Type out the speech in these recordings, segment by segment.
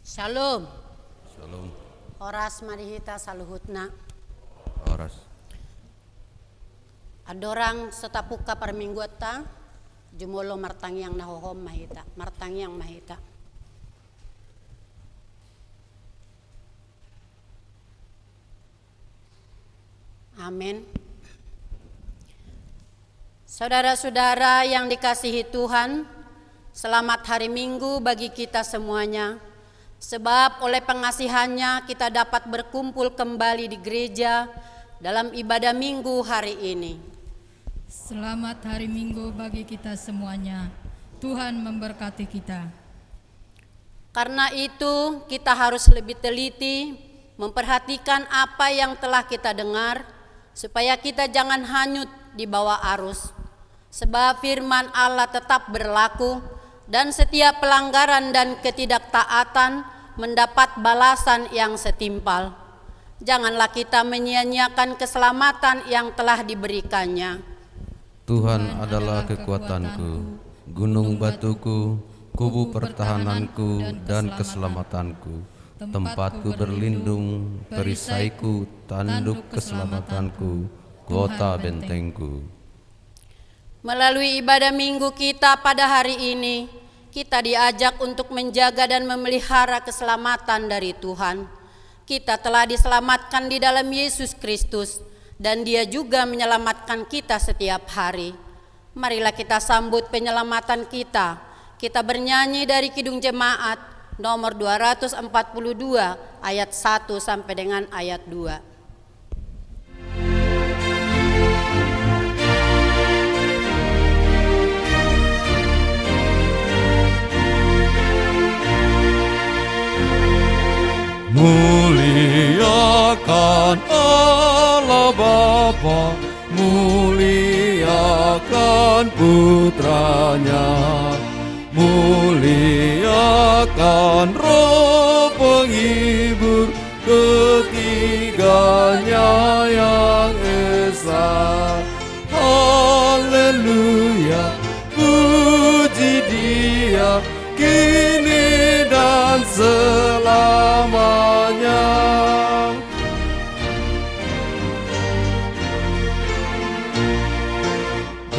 Shalom. Shalom. Oras marihita saluhutna. Oras. Adorang setapuka parmingguata jumolo martangyang nahohom mahita. Martangyang mahita. Amin. Saudara-saudara yang dikasihi Tuhan, selamat hari Minggu bagi kita semuanya. Sebab oleh pengasihannya kita dapat berkumpul kembali di gereja dalam ibadah Minggu hari ini. Selamat hari Minggu bagi kita semuanya. Tuhan memberkati kita. Karena itu kita harus lebih teliti memperhatikan apa yang telah kita dengar, supaya kita jangan hanyut di bawah arus. Sebab firman Allah tetap berlaku, dan setiap pelanggaran dan ketidaktaatan mendapat balasan yang setimpal. Janganlah kita menyia-nyiakan keselamatan yang telah diberikannya. Tuhan adalah kekuatanku, gunung batuku, kubu pertahananku dan keselamatanku, tempatku berlindung, perisaiku, tanduk keselamatanku, kota bentengku. Melalui ibadah Minggu kita pada hari ini, kita diajak untuk menjaga dan memelihara keselamatan dari Tuhan. Kita telah diselamatkan di dalam Yesus Kristus, dan Dia juga menyelamatkan kita setiap hari. Marilah kita sambut penyelamatan kita. Kita bernyanyi dari Kidung Jemaat nomor 242 ayat 1 sampai dengan ayat 2. Muliakan Allah Bapa, muliakan Putranya, muliakan Roh Penghibur, ketiganya yang esa. Haleluya, puji Dia kini dan selamanya.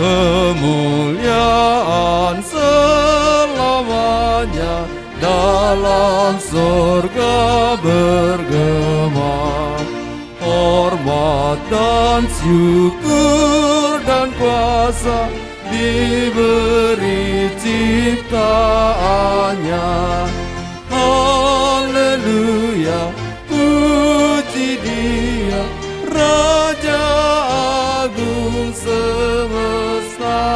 Kemuliaan selamanya dalam surga bergema. Hormat dan syukur dan kuasa diberi ciptaannya. Haleluya, puji Dia, Raja Agung semesta.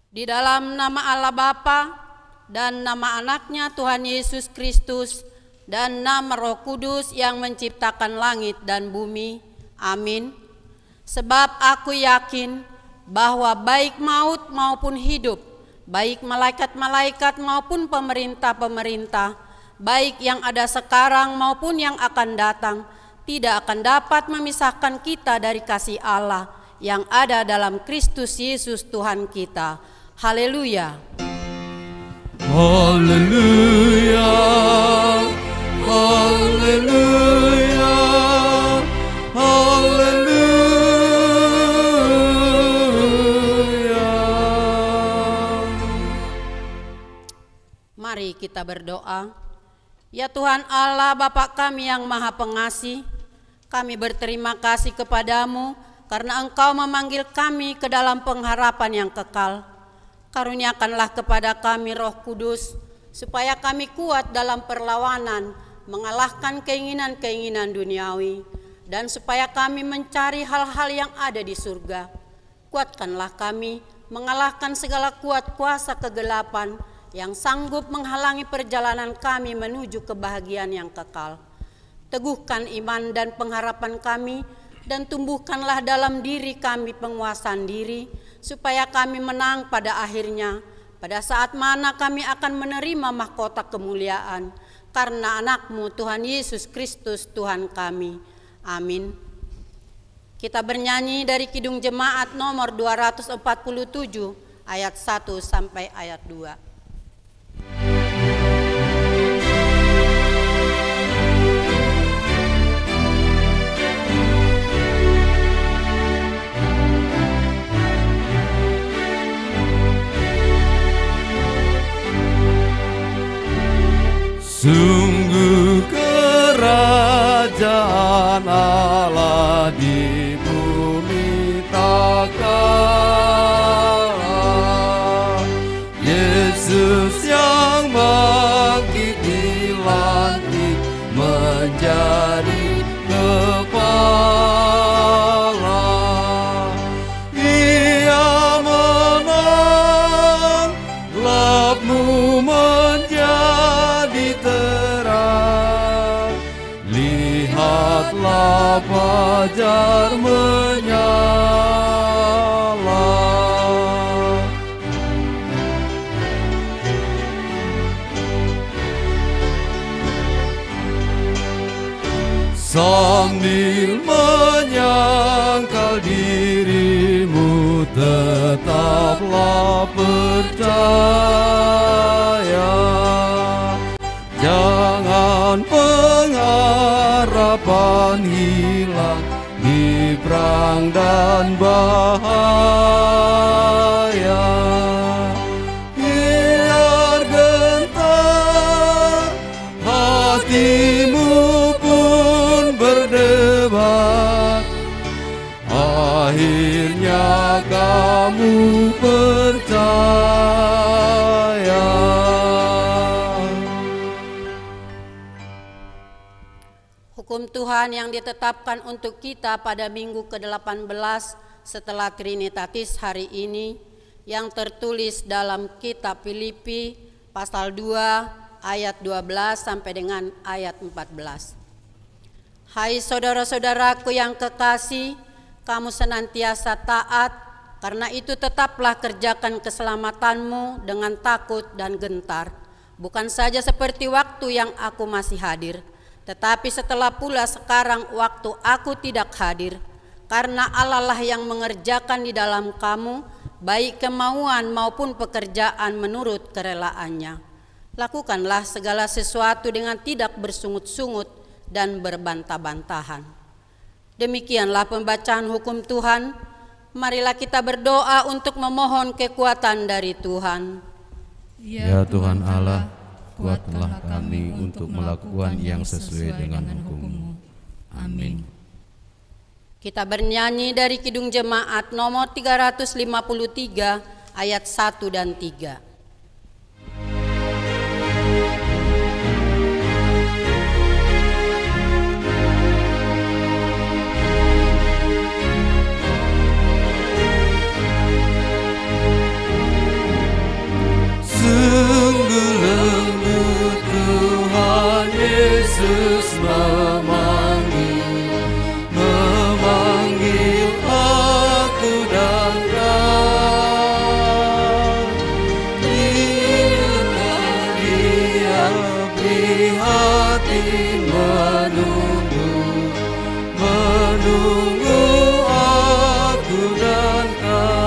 Di dalam nama Allah Bapa dan nama anaknya Tuhan Yesus Kristus dan nama Roh Kudus yang menciptakan langit dan bumi. Amin. Sebab aku yakin bahwa baik maut maupun hidup, baik malaikat-malaikat maupun pemerintah-pemerintah, baik yang ada sekarang maupun yang akan datang, tidak akan dapat memisahkan kita dari kasih Allah yang ada dalam Kristus Yesus Tuhan kita. Haleluya. Haleluya, haleluya, haleluya. Mari kita berdoa. Ya Tuhan Allah, Bapa kami yang Maha Pengasih, kami berterima kasih kepadamu karena Engkau memanggil kami ke dalam pengharapan yang kekal. Karuniakanlah kepada kami Roh Kudus, supaya kami kuat dalam perlawanan, mengalahkan keinginan-keinginan duniawi, dan supaya kami mencari hal-hal yang ada di surga. Kuatkanlah kami mengalahkan segala kuat kuasa kegelapan yang sanggup menghalangi perjalanan kami menuju kebahagiaan yang kekal. Teguhkan iman dan pengharapan kami, dan tumbuhkanlah dalam diri kami penguasaan diri, supaya kami menang pada akhirnya, pada saat mana kami akan menerima mahkota kemuliaan, karena anak-Mu Tuhan Yesus Kristus Tuhan kami. Amin. Kita bernyanyi dari Kidung Jemaat nomor 247 ayat 1 sampai ayat 2. Sungguh kerajaan Allah di bumi tak kalah. Yesus yang bangkit di langit menjadi kepala. Ia menang, gelapmu menjadi terang. Lihatlah fajar menyala. Sambil menyangkal dirimu, tetaplah percaya. Jangan pengharapan hilang di perang dan bahaya. Biar gentar hatimu pun berdebar, akhirnya kamu percaya. Hukum Tuhan yang ditetapkan untuk kita pada minggu ke-18 setelah Trinitatis hari ini, yang tertulis dalam kitab Filipi pasal 2 ayat 12 sampai dengan ayat 14. Hai saudara-saudaraku yang kekasih, kamu senantiasa taat, karena itu tetaplah kerjakan keselamatanmu dengan takut dan gentar, bukan saja seperti waktu yang aku masih hadir, tetapi setelah pula sekarang waktu aku tidak hadir, karena Allah lah yang mengerjakan di dalam kamu, baik kemauan maupun pekerjaan menurut kerelaannya. Lakukanlah segala sesuatu dengan tidak bersungut-sungut dan berbantah-bantahan. Demikianlah pembacaan hukum Tuhan. Marilah kita berdoa untuk memohon kekuatan dari Tuhan. Ya Tuhan Allah, kuatkanlah kami untuk melakukan yang sesuai dengan hukum-Mu. Amin. Kita bernyanyi dari Kidung Jemaat nomor 353 ayat 1 dan 3. Sungguh lembut Tuhan Yesus memanggil aku dan kau. Dia prihatin menunggu aku dan kau.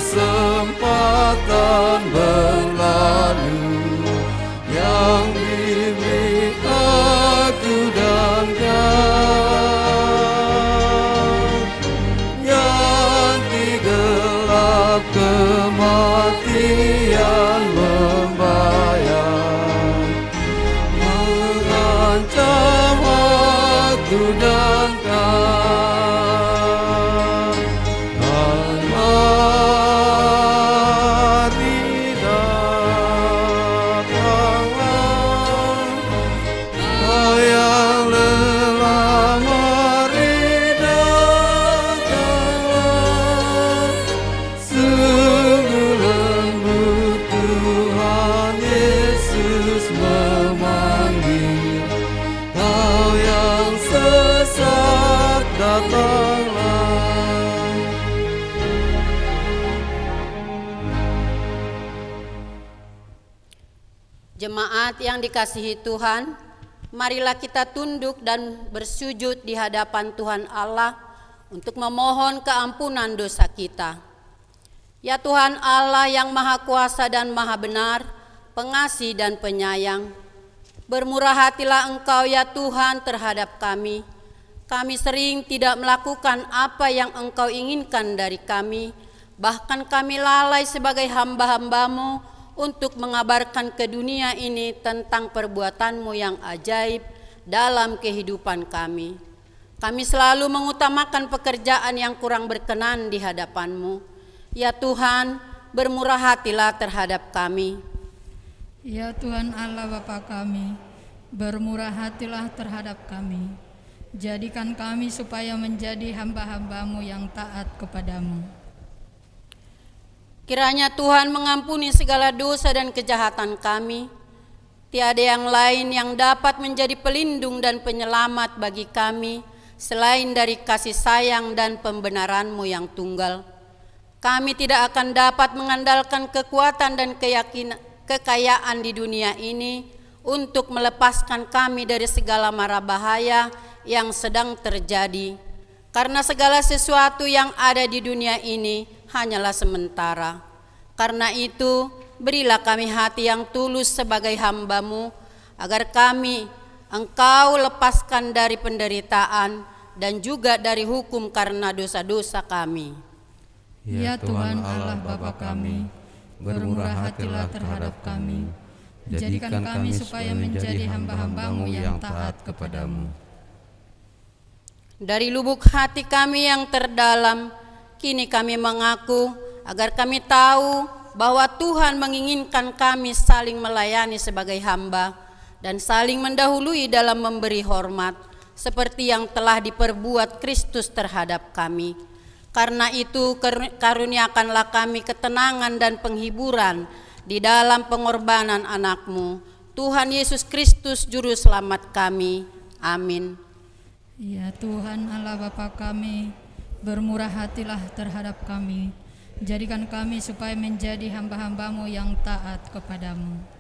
Kesempatan berlalu yang diberi aku dan kau, yang digelap kematian membayar, mengancam aku dan kau. Jemaat yang dikasihi Tuhan, marilah kita tunduk dan bersujud di hadapan Tuhan Allah untuk memohon keampunan dosa kita. Ya Tuhan Allah yang Maha Kuasa dan Maha Benar, pengasih dan penyayang, bermurah hatilah Engkau ya Tuhan terhadap kami. Kami sering tidak melakukan apa yang Engkau inginkan dari kami, bahkan kami lalai sebagai hamba-hamba-Mu untuk mengabarkan ke dunia ini tentang perbuatan-Mu yang ajaib dalam kehidupan kami. Kami selalu mengutamakan pekerjaan yang kurang berkenan di hadapan-Mu. Ya Tuhan, bermurah hatilah terhadap kami. Ya Tuhan Allah Bapa kami, bermurah hatilah terhadap kami. Jadikan kami supaya menjadi hamba-hamba-Mu yang taat kepada-Mu. Kiranya Tuhan mengampuni segala dosa dan kejahatan kami. Tiada yang lain yang dapat menjadi pelindung dan penyelamat bagi kami selain dari kasih sayang dan pembenaran-Mu yang tunggal. Kami tidak akan dapat mengandalkan kekuatan dan kekayaan di dunia ini untuk melepaskan kami dari segala mara bahaya yang sedang terjadi. Karena segala sesuatu yang ada di dunia ini hanyalah sementara. Karena itu, berilah kami hati yang tulus sebagai hamba-Mu, agar kami Engkau lepaskan dari penderitaan dan juga dari hukum karena dosa-dosa kami. Ya Tuhan Allah Bapa kami, bermurah hatilah terhadap kami. Jadikan kami supaya menjadi hamba-hamba-Mu yang taat kepada-Mu. Dari lubuk hati kami yang terdalam, kini kami mengaku agar kami tahu bahwa Tuhan menginginkan kami saling melayani sebagai hamba dan saling mendahului dalam memberi hormat, seperti yang telah diperbuat Kristus terhadap kami. Karena itu karuniakanlah kami ketenangan dan penghiburan di dalam pengorbanan anak-Mu, Tuhan Yesus Kristus Juru Selamat kami. Amin. Ya Tuhan Allah Bapa kami, bermurah hatilah terhadap kami. Jadikan kami supaya menjadi hamba-hamba-Mu yang taat kepada-Mu.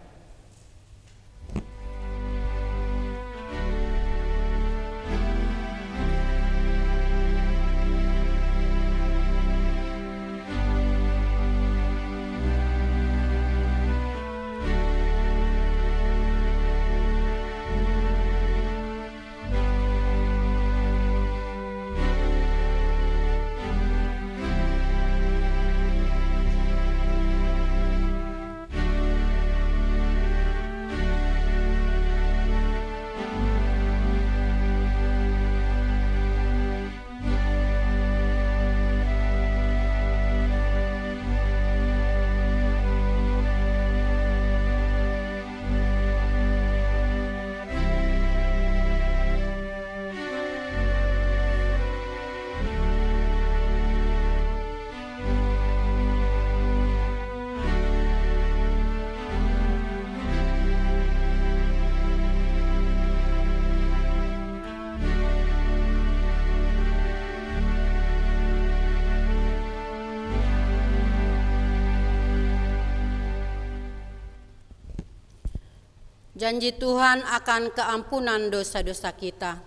Janji Tuhan akan keampunan dosa-dosa kita.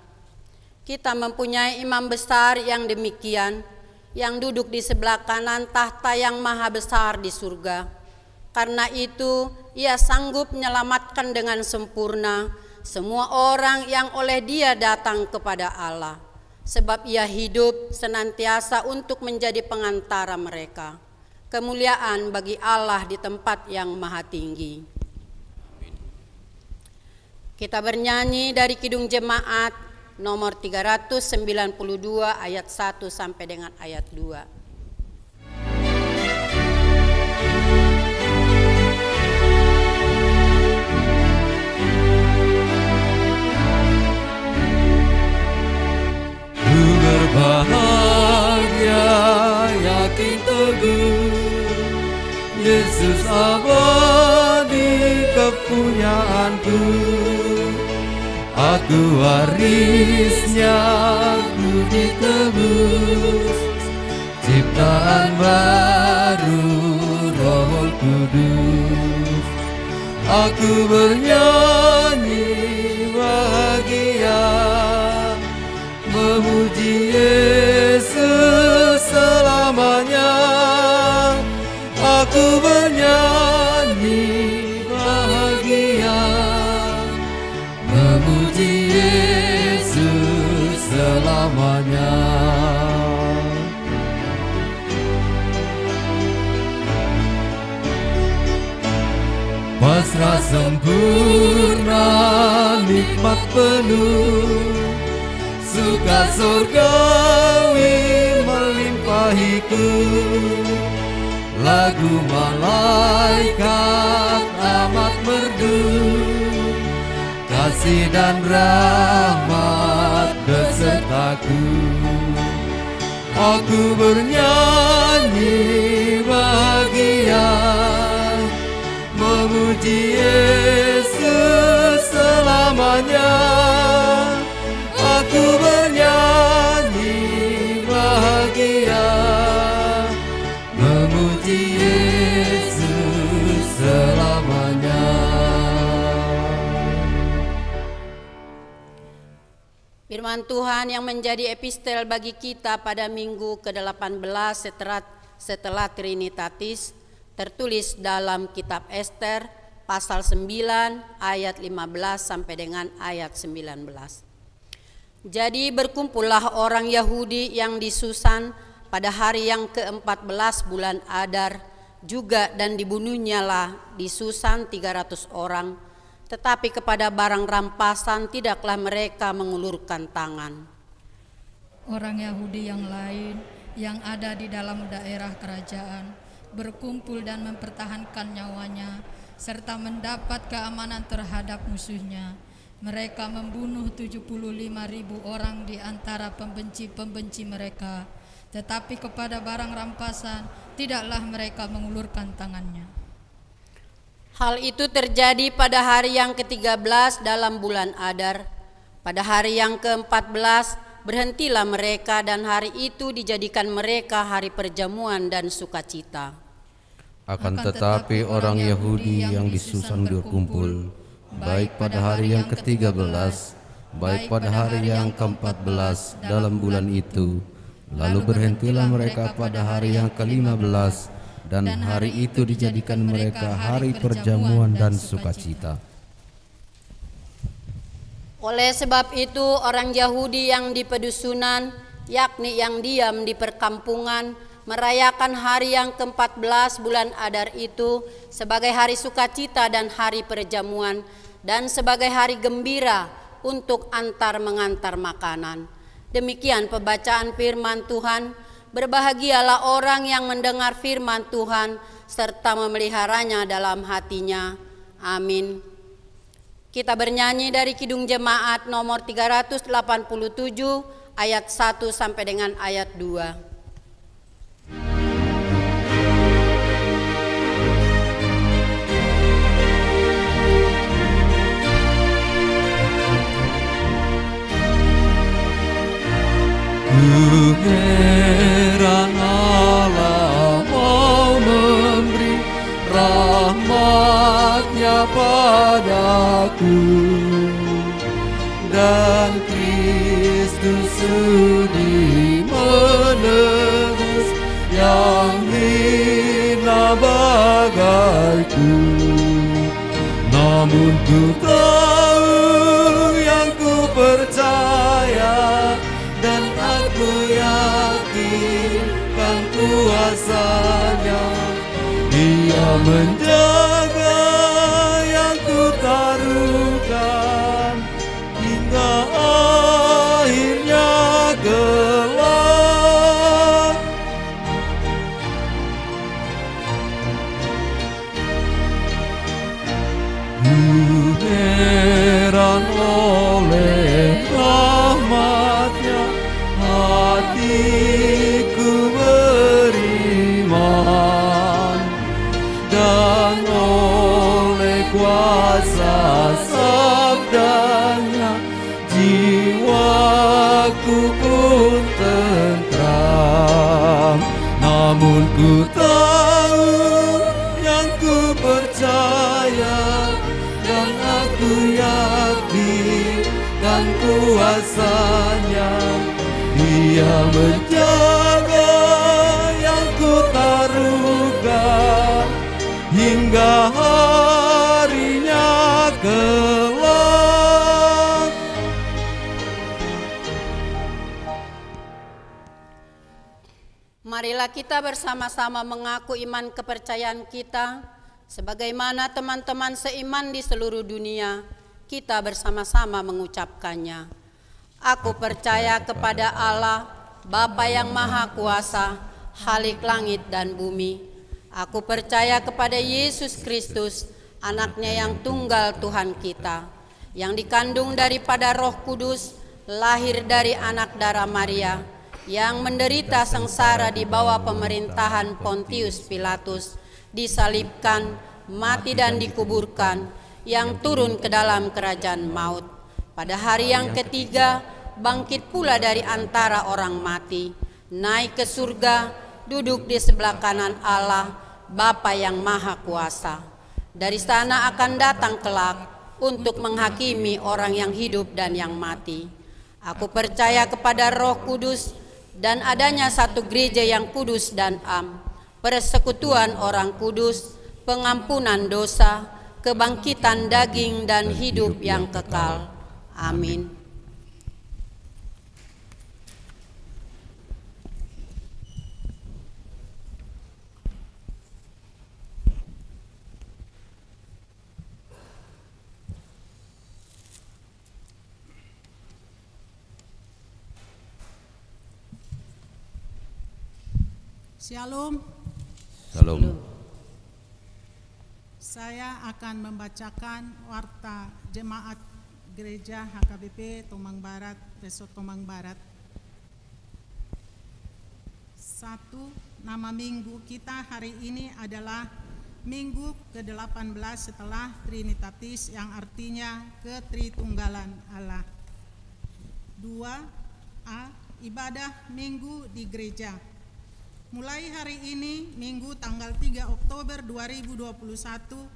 Kita mempunyai imam besar yang demikian, yang duduk di sebelah kanan tahta yang maha besar di surga. Karena itu, Ia sanggup menyelamatkan dengan sempurna semua orang yang oleh Dia datang kepada Allah. Sebab Ia hidup senantiasa untuk menjadi pengantara mereka. Kemuliaan bagi Allah di tempat yang maha tinggi. Kita bernyanyi dari Kidung Jemaat nomor 392 ayat 1 sampai dengan ayat 2. Berbahagia, yakin teguh, Yesus abadi kepunyaanku. Aku warisnya, ku ditebus, ciptaan baru Roh Kudus. Aku bernyanyi bahagia, memuji Yesus selamanya. Aku bernyanyi bahagia, memuji Yesus selamanya. Pasrah sempurna, nikmat penuh, suka surgawi melimpahiku. Lagu malaikat amat merdu, kasih dan rahmat besertaku. Aku bernyanyi bahagia, memuji Yesus selamanya. Aku bernyanyi bahagia, memuji Yesus selamanya. Firman Tuhan yang menjadi epistel bagi kita pada minggu ke-18 setelah Trinitatis tertulis dalam kitab Ester pasal 9 ayat 15 sampai dengan ayat 19. Jadi berkumpullah orang Yahudi yang di Susan pada hari yang ke-14 bulan Adar juga, dan dibunuhnyalah di Susan 300 orang, tetapi kepada barang rampasan tidaklah mereka mengulurkan tangan. Orang Yahudi yang lain yang ada di dalam daerah kerajaan berkumpul dan mempertahankan nyawanya serta mendapat keamanan terhadap musuhnya. Mereka membunuh 75.000 orang di antara pembenci-pembenci mereka, tetapi kepada barang rampasan tidaklah mereka mengulurkan tangannya. Hal itu terjadi pada hari yang ke-13 dalam bulan Adar. Pada hari yang ke-14 berhentilah mereka, dan hari itu dijadikan mereka hari perjamuan dan sukacita. Akan tetapi orang Yahudi yang di Susan berkumpul, baik pada hari yang ke-13, baik pada hari yang ke-14 dalam bulan itu. Lalu berhentilah mereka pada hari yang ke-15, dan hari itu dijadikan mereka hari perjamuan dan sukacita. Oleh sebab itu orang Yahudi yang di pedusunan, yakni yang diam di perkampungan, merayakan hari yang ke-14 bulan Adar itu sebagai hari sukacita dan hari perjamuan, dan sebagai hari gembira untuk antar mengantar makanan. Demikian pembacaan firman Tuhan. Berbahagialah orang yang mendengar firman Tuhan serta memeliharanya dalam hatinya. Amin. Kita bernyanyi dari Kidung Jemaat nomor 387 ayat 1 sampai dengan ayat 2. Heran Allah mau memberi rahmat-Nya padaku, dan Kristus sudi menebus yang hina bagaiku. Namun ku tahu yang ku percaya, dan aku yakinkan kuasa-Nya. Dia menjaga yang ku taruhkan hingga akhirnya kelak. Ku heran oleh rahmat-Nya, hatiku beriman, dan oleh kuasa sabda-Nya jiwaku pun tentram. Namun ku tahu yang ku percaya, kuasanya, Dia menjaga yang kutaruhkan hingga harinya kelak. Marilah kita bersama-sama mengaku iman kepercayaan kita, sebagaimana teman-teman seiman di seluruh dunia, kita bersama-sama mengucapkannya. Aku percaya kepada Allah, Bapa yang Maha Kuasa, Khalik langit dan bumi. Aku percaya kepada Yesus Kristus, Anaknya yang tunggal Tuhan kita, yang dikandung daripada Roh Kudus, lahir dari anak darah Maria, yang menderita sengsara di bawah pemerintahan Pontius Pilatus, disalibkan, mati dan dikuburkan, yang turun ke dalam kerajaan maut. Pada hari yang ketiga, bangkit pula dari antara orang mati, naik ke surga, duduk di sebelah kanan Allah, Bapa yang Maha Kuasa. Dari sana akan datang kelak untuk menghakimi orang yang hidup dan yang mati. Aku percaya kepada Roh Kudus dan adanya satu gereja yang kudus dan am, persekutuan orang kudus, pengampunan dosa, kebangkitan daging dan hidup yang kekal. Amin. Shalom. Shalom. Saya akan membacakan warta jemaat gereja HKBP Tomang Barat, Resort Tomang Barat. 1. Nama minggu kita hari ini adalah Minggu ke-18 setelah Trinitatis, yang artinya ketritunggalan Allah. 2. Ibadah Minggu di gereja. Mulai hari ini, Minggu tanggal 3 Oktober 2021,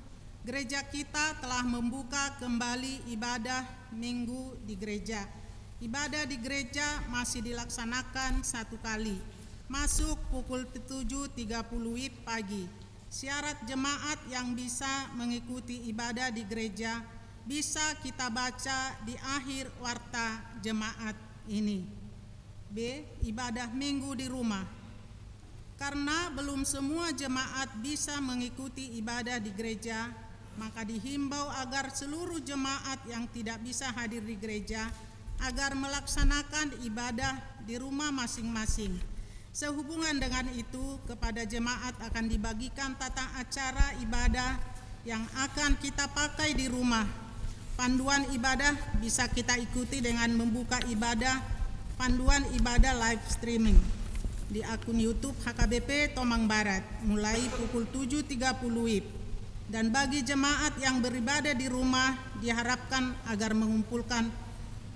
gereja kita telah membuka kembali ibadah Minggu di gereja. Ibadah di gereja masih dilaksanakan 1 kali, masuk pukul 7.30 WIB pagi. Syarat jemaat yang bisa mengikuti ibadah di gereja bisa kita baca di akhir warta jemaat ini. B. Ibadah Minggu di rumah. Karena belum semua jemaat bisa mengikuti ibadah di gereja, maka dihimbau agar seluruh jemaat yang tidak bisa hadir di gereja agar melaksanakan ibadah di rumah masing-masing. Sehubungan dengan itu, kepada jemaat akan dibagikan tata acara ibadah yang akan kita pakai di rumah. Panduan ibadah bisa kita ikuti dengan membuka panduan ibadah live streaming di akun YouTube HKBP Tomang Barat mulai pukul 7.30 WIB. Dan bagi jemaat yang beribadah di rumah diharapkan agar mengumpulkan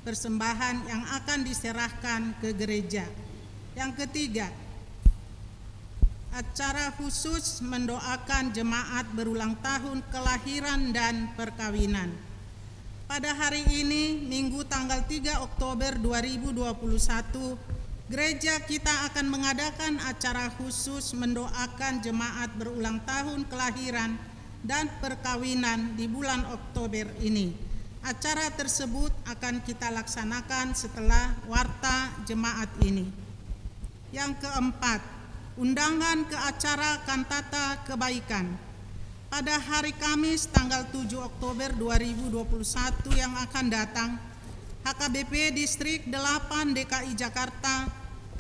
persembahan yang akan diserahkan ke gereja. Yang ketiga, acara khusus mendoakan jemaat berulang tahun kelahiran dan perkawinan. Pada hari ini, Minggu tanggal 3 Oktober 2021, gereja kita akan mengadakan acara khusus mendoakan jemaat berulang tahun kelahiran dan perkawinan di bulan Oktober ini. Acara tersebut akan kita laksanakan setelah warta jemaat ini. Yang keempat, undangan ke acara kantata kebaikan. Pada hari Kamis tanggal 7 Oktober 2021 yang akan datang, HKBP Distrik 8 DKI Jakarta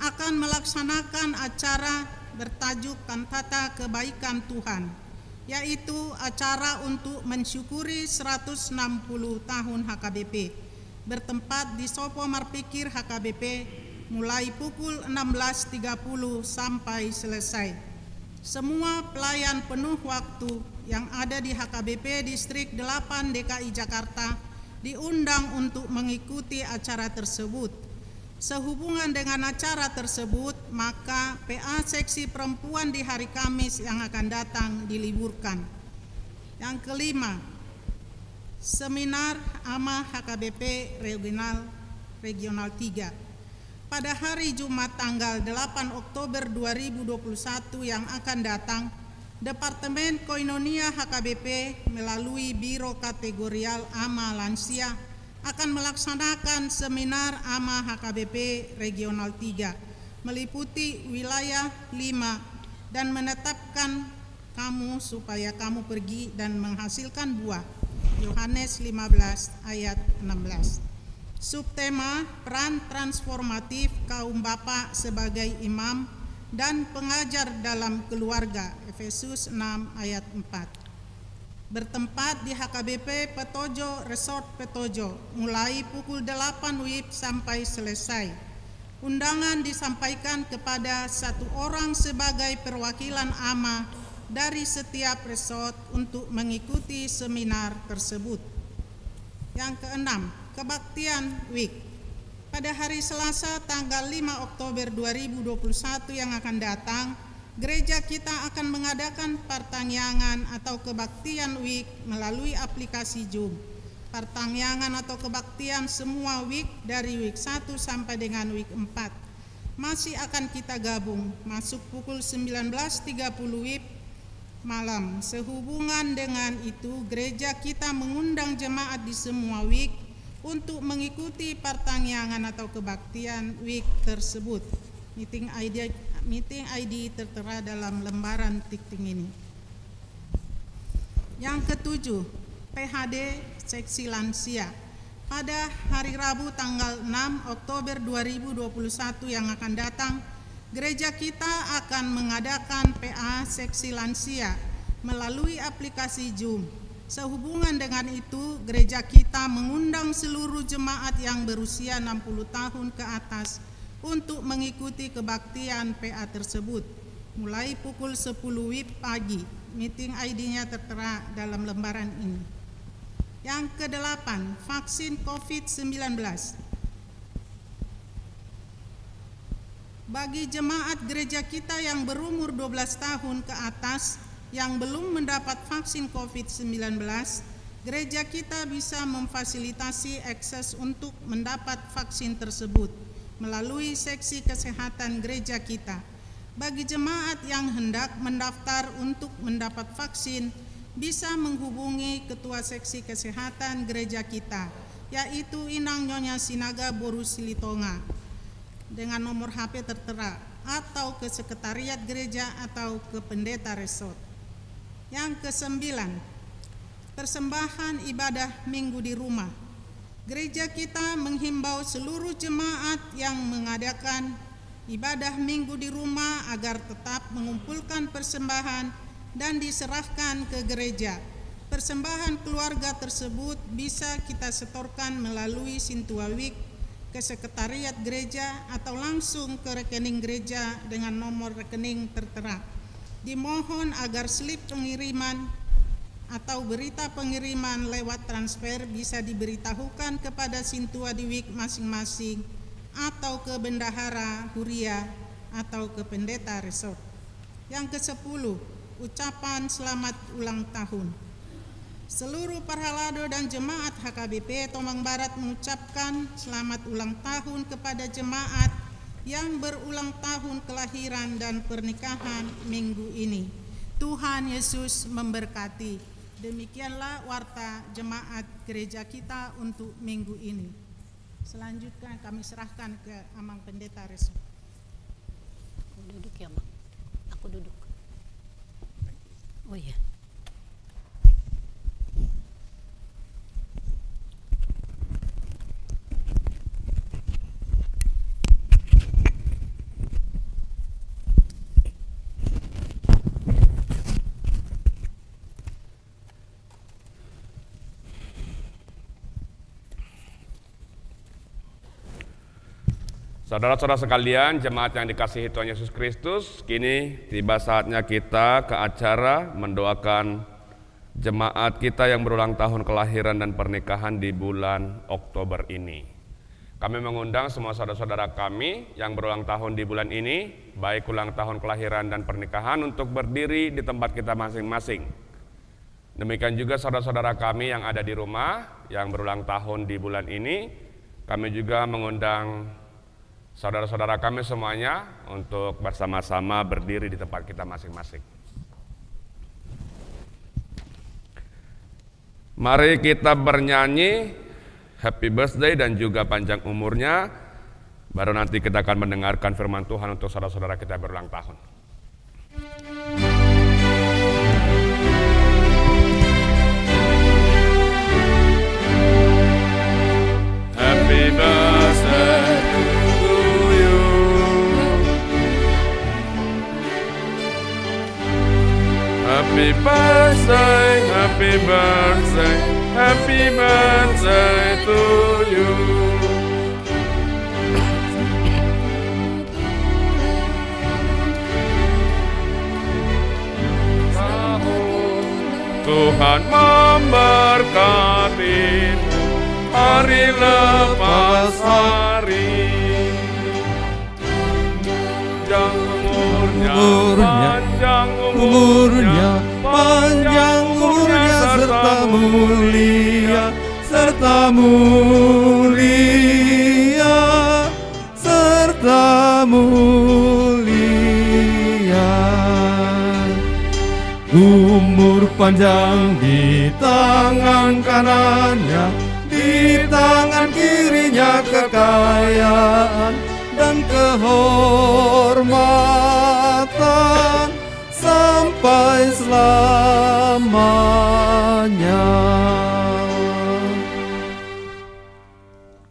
akan melaksanakan acara bertajuk Kantata Kebaikan Tuhan, yaitu acara untuk mensyukuri 160 tahun HKBP, bertempat di Sopo Marpikir HKBP mulai pukul 16.30 sampai selesai. Semua pelayan penuh waktu yang ada di HKBP Distrik 8 DKI Jakarta diundang untuk mengikuti acara tersebut. Sehubungan dengan acara tersebut, maka PA Seksi Perempuan di hari Kamis yang akan datang diliburkan. Yang kelima, seminar AMA HKBP Regional Regional 3. Pada hari Jumat tanggal 8 Oktober 2021 yang akan datang, Departemen Koinonia HKBP melalui Biro Kategorial AMA Lansia akan melaksanakan seminar AMA HKBP Regional 3 meliputi wilayah 5 dan menetapkan kamu supaya kamu pergi dan menghasilkan buah. Yohanes 15 ayat 16. Subtema peran transformatif kaum bapa sebagai imam dan pengajar dalam keluarga. Efesus 6 ayat 4. Bertempat di HKBP Petojo Resort Petojo mulai pukul 8 WIB sampai selesai. Undangan disampaikan kepada 1 orang sebagai perwakilan AMA dari setiap resort untuk mengikuti seminar tersebut. Yang keenam, kebaktian week. Pada hari Selasa tanggal 5 Oktober 2021 yang akan datang, gereja kita akan mengadakan pertangyangan atau kebaktian week melalui aplikasi Zoom. Pertangyangan atau kebaktian semua week dari week 1 sampai dengan week 4 masih akan kita gabung, masuk pukul 19.30 WIB malam. Sehubungan dengan itu, gereja kita mengundang jemaat di semua week untuk mengikuti pertangyangan atau kebaktian week tersebut. Meeting ID tertera dalam lembaran tikting ini. Yang ketujuh, PHD Seksi Lansia. Pada hari Rabu tanggal 6 Oktober 2021 yang akan datang, gereja kita akan mengadakan PA Seksi Lansia melalui aplikasi Zoom. Sehubungan dengan itu, gereja kita mengundang seluruh jemaat yang berusia 60 tahun ke atas untuk mengikuti kebaktian PA tersebut mulai pukul 10 WIB pagi. Meeting ID-nya tertera dalam lembaran ini. Yang kedelapan, vaksin COVID-19. Bagi jemaat gereja kita yang berumur 12 tahun ke atas yang belum mendapat vaksin COVID-19, gereja kita bisa memfasilitasi akses untuk mendapat vaksin tersebut melalui seksi kesehatan gereja kita. Bagi jemaat yang hendak mendaftar untuk mendapat vaksin, bisa menghubungi Ketua Seksi Kesehatan gereja kita, yaitu Inang Nyonya Sinaga Boru Silitonga, dengan nomor HP tertera, atau ke sekretariat gereja atau ke pendeta resort. Yang kesembilan, persembahan ibadah minggu di rumah. Gereja kita menghimbau seluruh jemaat yang mengadakan ibadah minggu di rumah agar tetap mengumpulkan persembahan dan diserahkan ke gereja. Persembahan keluarga tersebut bisa kita setorkan melalui Sintua Week ke sekretariat gereja atau langsung ke rekening gereja dengan nomor rekening tertera. Dimohon agar slip pengiriman atau berita pengiriman lewat transfer bisa diberitahukan kepada Sintua di Week masing-masing atau ke bendahara Huria atau ke pendeta resort. Yang ke-10, ucapan selamat ulang tahun. Seluruh parhalado dan jemaat HKBP Tombang Barat mengucapkan selamat ulang tahun kepada jemaat yang berulang tahun kelahiran dan pernikahan minggu ini. Tuhan Yesus memberkati. Demikianlah warta jemaat gereja kita untuk minggu ini. Selanjutnya kami serahkan ke Amang Pendeta Resort. Aku duduk ya, Mak. Aku duduk. Oh iya. Saudara-saudara sekalian, jemaat yang dikasihi Tuhan Yesus Kristus, kini tiba saatnya kita ke acara mendoakan jemaat kita yang berulang tahun kelahiran dan pernikahan di bulan Oktober ini. Kami mengundang semua saudara-saudara kami yang berulang tahun di bulan ini, baik ulang tahun kelahiran dan pernikahan, untuk berdiri di tempat kita masing-masing. Demikian juga saudara-saudara kami yang ada di rumah yang berulang tahun di bulan ini, kami juga mengundang saudara-saudara kami semuanya untuk bersama-sama berdiri di tempat kita masing-masing. Mari kita bernyanyi Happy Birthday dan juga panjang umurnya. Baru nanti kita akan mendengarkan firman Tuhan untuk saudara-saudara kita berulang tahun. Happy birthday to you. Happy birthday, happy birthday, happy birthday to you. Tuhan memberkati hari lepas hari, panjang umurnya, panjang umurnya serta mulia, serta mulia, serta mulia. Umur panjang di tangan kanannya, di tangan kirinya kekayaan dan kehormatan sampai selamanya.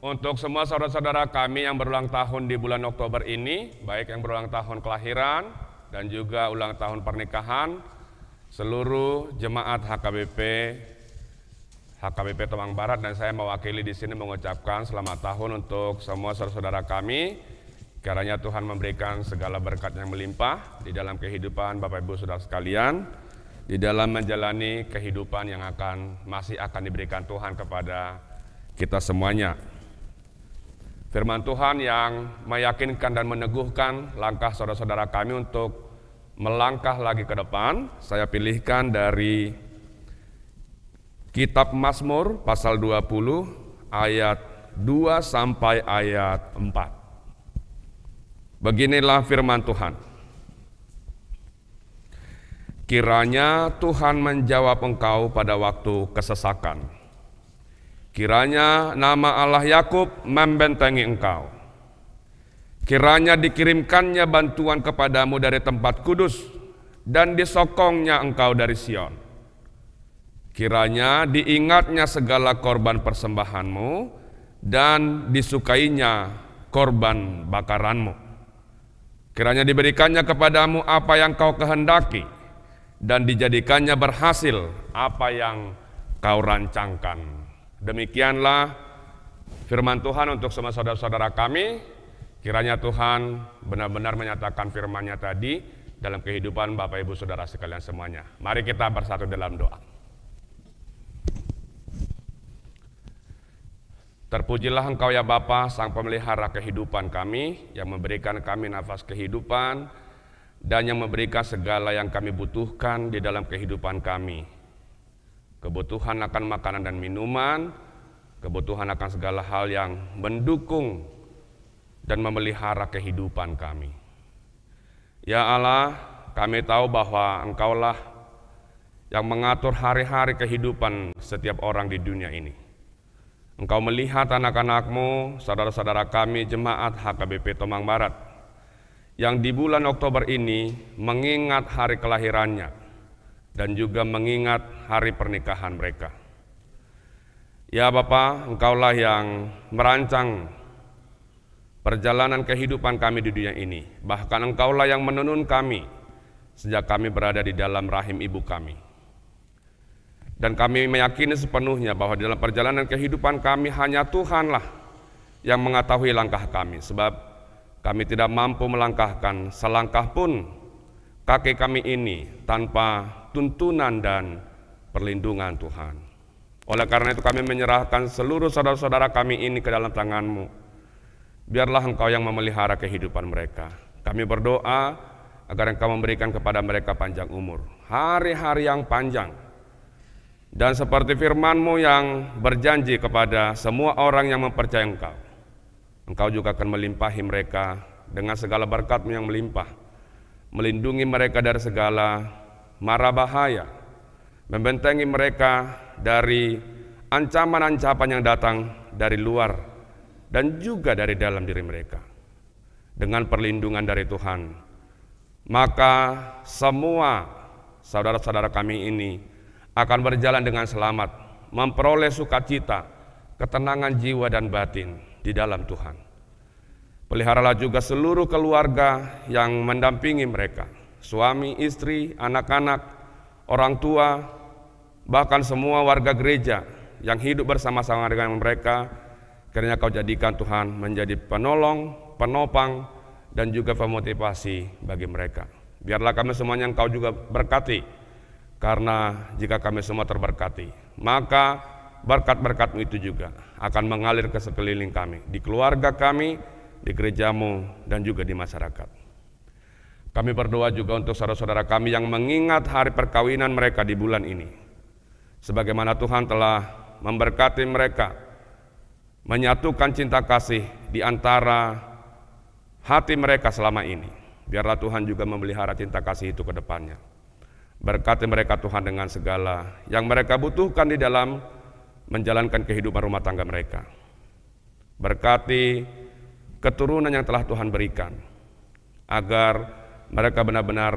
Untuk semua saudara-saudara kami yang berulang tahun di bulan Oktober ini, baik yang berulang tahun kelahiran dan juga ulang tahun pernikahan, seluruh jemaat HKBP Tomang Barat dan saya mewakili di sini mengucapkan selamat tahun untuk semua saudara-saudara kami. Kiranya Tuhan memberikan segala berkat yang melimpah di dalam kehidupan Bapak Ibu Saudara sekalian, di dalam menjalani kehidupan yang masih akan diberikan Tuhan kepada kita semuanya. Firman Tuhan yang meyakinkan dan meneguhkan langkah saudara-saudara kami untuk melangkah lagi ke depan, saya pilihkan dari Kitab Mazmur pasal 20 ayat 2 sampai ayat 4. Beginilah firman Tuhan. Kiranya Tuhan menjawab engkau pada waktu kesesakan. Kiranya nama Allah Yakub membentengi engkau. Kiranya dikirimkannya bantuan kepadamu dari tempat kudus dan disokongnya engkau dari Sion. Kiranya diingatnya segala korban persembahanmu dan disukainya korban bakaranmu. Kiranya diberikannya kepadamu apa yang kau kehendaki dan dijadikannya berhasil apa yang kau rancangkan. Demikianlah firman Tuhan untuk semua saudara-saudara kami. Kiranya Tuhan benar-benar menyatakan firman-Nya tadi dalam kehidupan Bapak Ibu Saudara sekalian semuanya. Mari kita bersatu dalam doa. Terpujilah Engkau ya Bapa, Sang Pemelihara kehidupan kami, yang memberikan kami nafas kehidupan dan yang memberikan segala yang kami butuhkan di dalam kehidupan kami. Kebutuhan akan makanan dan minuman, kebutuhan akan segala hal yang mendukung dan memelihara kehidupan kami. Ya Allah, kami tahu bahwa Engkaulah yang mengatur hari-hari kehidupan setiap orang di dunia ini. Engkau melihat anak-anak-Mu, saudara-saudara kami jemaat HKBP Tomang Barat, yang di bulan Oktober ini mengingat hari kelahirannya dan juga mengingat hari pernikahan mereka. Ya Bapa, Engkaulah yang merancang perjalanan kehidupan kami di dunia ini. Bahkan Engkaulah yang menenun kami sejak kami berada di dalam rahim ibu kami. Dan kami meyakini sepenuhnya bahwa di dalam perjalanan kehidupan kami hanya Tuhanlah yang mengetahui langkah kami. Sebab kami tidak mampu melangkahkan selangkah pun kaki kami ini tanpa tuntunan dan perlindungan Tuhan. Oleh karena itu kami menyerahkan seluruh saudara-saudara kami ini ke dalam tangan-Mu. Biarlah Engkau yang memelihara kehidupan mereka. Kami berdoa agar Engkau memberikan kepada mereka panjang umur, hari-hari yang panjang, Dan seperti firman-Mu yang berjanji kepada semua orang yang mempercayai Engkau, Engkau juga akan melimpahi mereka dengan segala berkat-Mu yang melimpah, melindungi mereka dari segala mara bahaya, membentengi mereka dari ancaman-ancaman yang datang dari luar dan juga dari dalam diri mereka. Dengan perlindungan dari Tuhan, maka semua saudara-saudara kami ini akan berjalan dengan selamat, memperoleh sukacita, ketenangan jiwa dan batin di dalam Tuhan. Peliharalah juga seluruh keluarga yang mendampingi mereka, suami, istri, anak-anak, orang tua, bahkan semua warga gereja yang hidup bersama-sama dengan mereka. Kiranya Kau jadikan Tuhan menjadi penolong, penopang, dan juga pemotivasi bagi mereka. Biarlah kami semuanya Engkau juga berkati, karena jika kami semua terberkati, maka berkat-berkat-Mu itu juga akan mengalir ke sekeliling kami, di keluarga kami, di gereja-Mu, dan juga di masyarakat. Kami berdoa juga untuk saudara-saudara kami yang mengingat hari perkawinan mereka di bulan ini. Sebagaimana Tuhan telah memberkati mereka, menyatukan cinta kasih di antara hati mereka selama ini. Biarlah Tuhan juga memelihara cinta kasih itu ke depannya. Berkati mereka Tuhan dengan segala yang mereka butuhkan di dalam menjalankan kehidupan rumah tangga mereka. Berkati keturunan yang telah Tuhan berikan, agar mereka benar-benar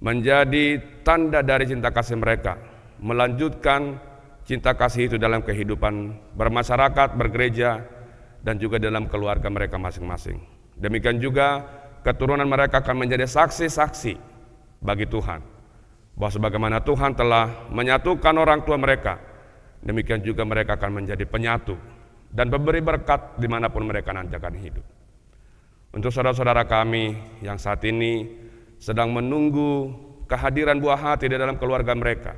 menjadi tanda dari cinta kasih mereka, melanjutkan cinta kasih itu dalam kehidupan bermasyarakat, bergereja, dan juga dalam keluarga mereka masing-masing. Demikian juga keturunan mereka akan menjadi saksi-saksi bagi Tuhan, bahwa sebagaimana Tuhan telah menyatukan orang tua mereka, demikian juga mereka akan menjadi penyatu dan pemberi berkat dimanapun mereka nanti akan hidup. Untuk saudara-saudara kami yang saat ini sedang menunggu kehadiran buah hati di dalam keluarga mereka,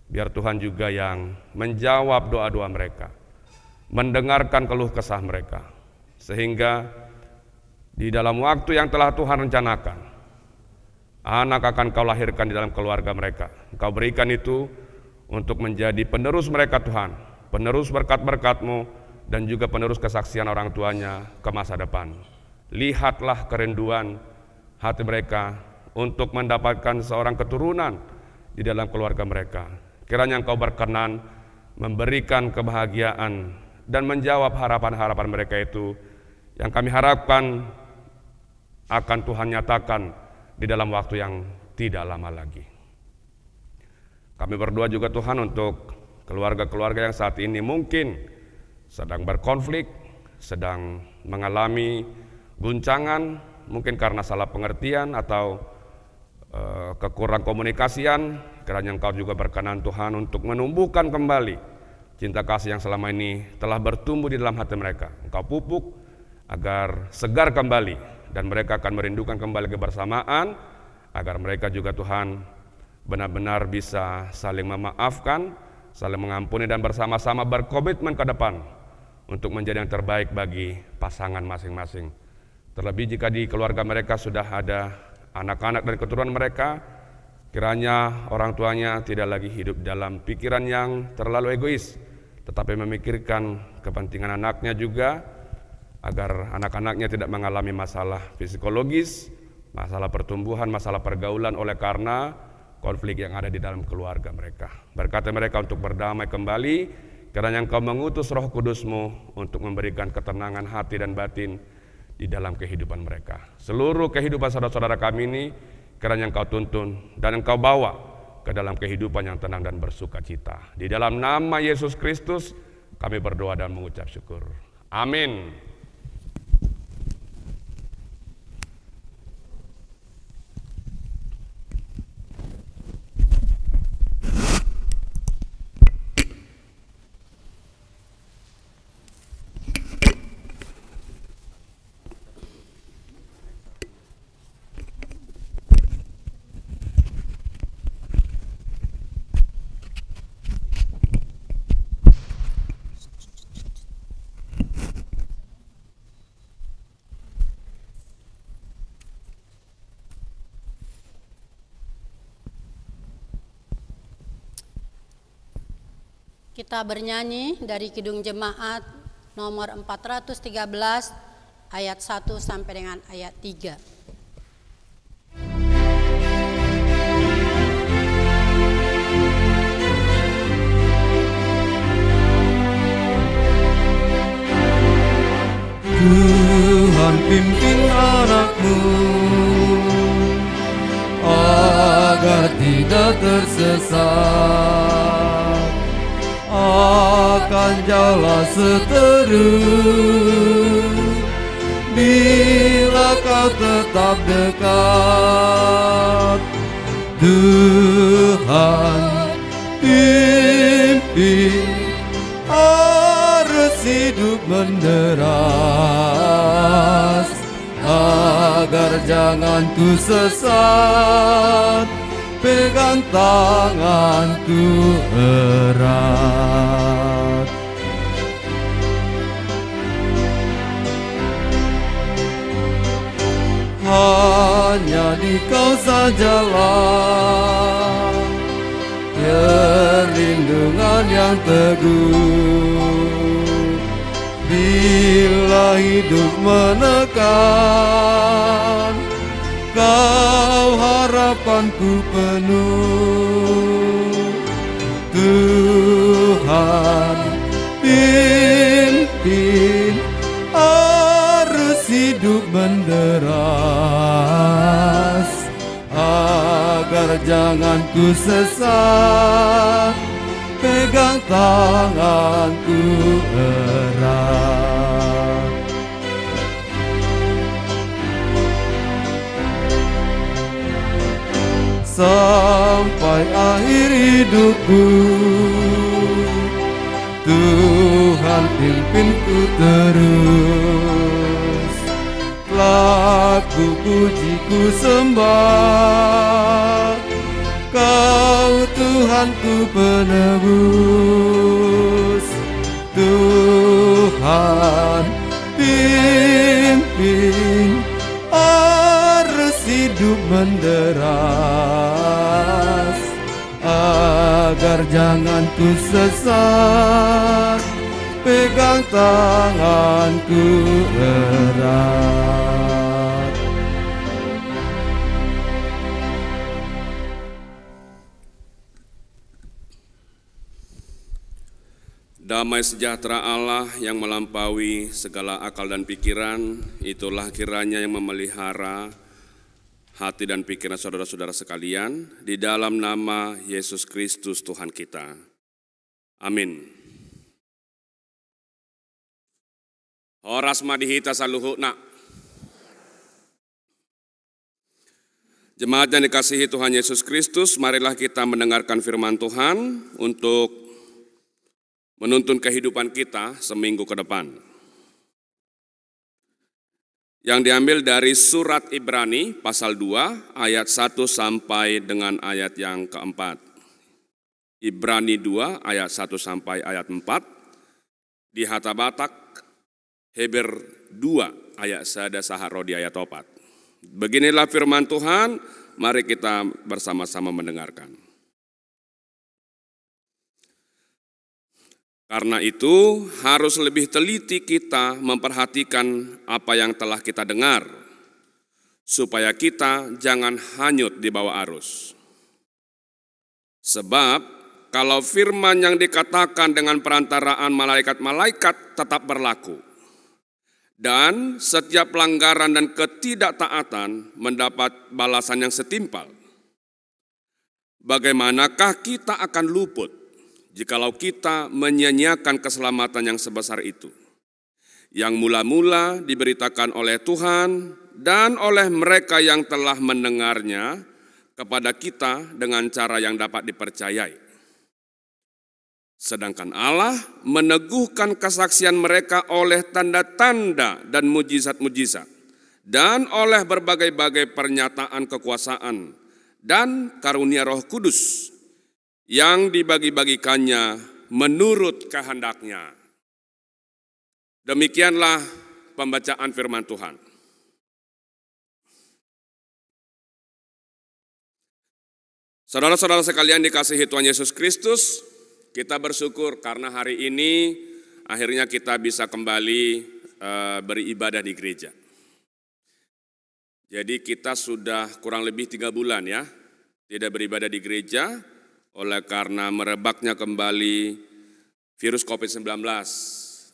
biar Tuhan juga yang menjawab doa-doa mereka, mendengarkan keluh kesah mereka, sehingga di dalam waktu yang telah Tuhan rencanakan, anak akan Kau lahirkan di dalam keluarga mereka. Kau berikan itu untuk menjadi penerus mereka Tuhan, penerus berkat-berkat-Mu, dan juga penerus kesaksian orang tuanya ke masa depan. Lihatlah kerinduan hati mereka untuk mendapatkan seorang keturunan di dalam keluarga mereka. Kiranya Engkau berkenan memberikan kebahagiaan dan menjawab harapan-harapan mereka itu yang kami harapkan akan Tuhan nyatakan di dalam waktu yang tidak lama lagi. Kami berdoa juga Tuhan untuk keluarga-keluarga yang saat ini mungkin sedang berkonflik, sedang mengalami guncangan, mungkin karena salah pengertian atau kekurang komunikasian. Kiranya Engkau juga berkenan Tuhan untuk menumbuhkan kembali cinta kasih yang selama ini telah bertumbuh di dalam hati mereka. Engkau pupuk agar segar kembali, dan mereka akan merindukan kembali kebersamaan, agar mereka juga Tuhan benar-benar bisa saling memaafkan, saling mengampuni, dan bersama-sama berkomitmen ke depan untuk menjadi yang terbaik bagi pasangan masing-masing. Terlebih jika di keluarga mereka sudah ada anak-anak dan keturunan mereka, kiranya orang tuanya tidak lagi hidup dalam pikiran yang terlalu egois, tetapi memikirkan kepentingan anaknya juga, agar anak-anaknya tidak mengalami masalah psikologis, masalah pertumbuhan, masalah pergaulan oleh karena konflik yang ada di dalam keluarga mereka. Berkati mereka untuk berdamai kembali, kiranya Engkau mengutus Roh Kudus-Mu untuk memberikan ketenangan hati dan batin di dalam kehidupan mereka. Seluruh kehidupan saudara-saudara kami ini kiranya Engkau tuntun dan Engkau bawa ke dalam kehidupan yang tenang dan bersuka cita. Di dalam nama Yesus Kristus kami berdoa dan mengucap syukur. Amin. Kita bernyanyi dari Kidung Jemaat nomor 413 ayat 1 sampai dengan ayat 3. Tuhan pimpin anakmu agar tidak tersesat akan jalan seteru bila kau tetap dekat. Tuhan pimpin arus hidup menderas agar jangan ku sesat, pegang tanganku erat. Hanya di Kau sajalah perlindungan yang teguh. Bila hidup menekan, Kau harapanku penuh. Tuhan pimpin arus hidup menderas agar jangan ku sesat, pegang tanganku erat. Sampai akhir hidupku, Tuhan pimpinku terus. Laku puji ku sembah, Kau Tuhanku penebus. Tuhan pimpin arus hidup menderas agar jangan ku sesat, pegang tanganku erat. Damai sejahtera Allah yang melampaui segala akal dan pikiran, itulah kiranya yang memelihara hati dan pikiran saudara-saudara sekalian, di dalam nama Yesus Kristus Tuhan kita. Amin. Horas madihita saluhukna. Jemaat yang dikasihi Tuhan Yesus Kristus, marilah kita mendengarkan firman Tuhan untuk menuntun kehidupan kita seminggu ke depan. Yang diambil dari surat Ibrani pasal 2 ayat 1 sampai dengan ayat yang keempat. Ibrani 2 ayat 1 sampai ayat 4. Di Hata Batak Heber 2 ayat 1 saharo di ayat 4. Beginilah firman Tuhan, mari kita bersama-sama mendengarkan. Karena itu harus lebih teliti kita memperhatikan apa yang telah kita dengar, supaya kita jangan hanyut di bawah arus. Sebab kalau firman yang dikatakan dengan perantaraan malaikat-malaikat tetap berlaku, dan setiap pelanggaran dan ketidaktaatan mendapat balasan yang setimpal, bagaimanakah kita akan luput jikalau kita menyia-nyiakan keselamatan yang sebesar itu, yang mula-mula diberitakan oleh Tuhan dan oleh mereka yang telah mendengarnya kepada kita dengan cara yang dapat dipercayai. Sedangkan Allah meneguhkan kesaksian mereka oleh tanda-tanda dan mujizat-mujizat, dan oleh berbagai-bagai pernyataan kekuasaan dan karunia Roh Kudus yang dibagi-bagikannya menurut kehendaknya. Demikianlah pembacaan firman Tuhan. Saudara-saudara sekalian dikasihi Tuhan Yesus Kristus, kita bersyukur karena hari ini akhirnya kita bisa kembali beribadah di gereja. Jadi kita sudah kurang lebih 3 bulan ya, tidak beribadah di gereja oleh karena merebaknya kembali virus COVID-19.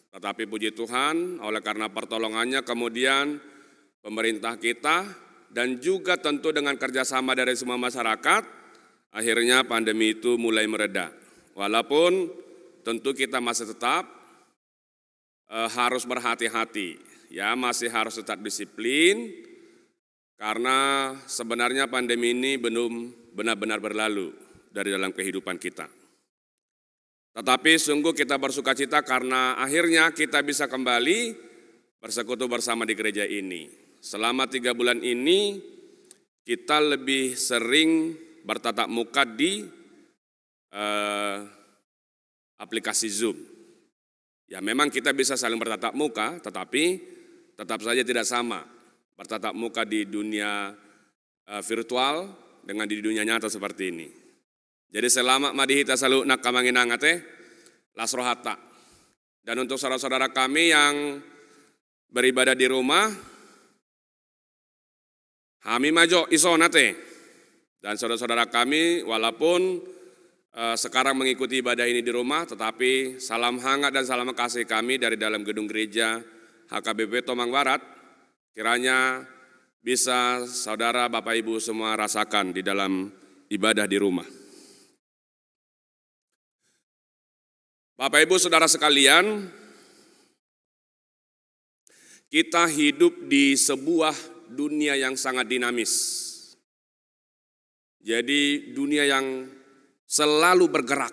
Tetapi puji Tuhan, oleh karena pertolongannya kemudian pemerintah kita dan juga tentu dengan kerjasama dari semua masyarakat, akhirnya pandemi itu mulai mereda. Walaupun tentu kita masih tetap harus berhati-hati, ya masih harus tetap disiplin, karena sebenarnya pandemi ini belum benar-benar berlalu dari dalam kehidupan kita. Tetapi sungguh kita bersukacita karena akhirnya kita bisa kembali bersekutu bersama di gereja ini. Selama 3 bulan ini kita lebih sering bertatap muka di aplikasi Zoom. Ya memang kita bisa saling bertatap muka, tetapi tetap saja tidak sama bertatap muka di dunia virtual dengan di dunia nyata seperti ini. Jadi selama madihita selalu nak kamanginangate lasrohata. Dan untuk saudara-saudara kami yang beribadah di rumah, kami majo isonate. Dan saudara-saudara kami walaupun sekarang mengikuti ibadah ini di rumah, tetapi salam hangat dan salam kasih kami dari dalam gedung gereja HKBP Tomang Barat, kiranya bisa saudara Bapak Ibu semua rasakan di dalam ibadah di rumah. Bapak Ibu saudara sekalian, kita hidup di sebuah dunia yang sangat dinamis. Jadi dunia yang selalu bergerak.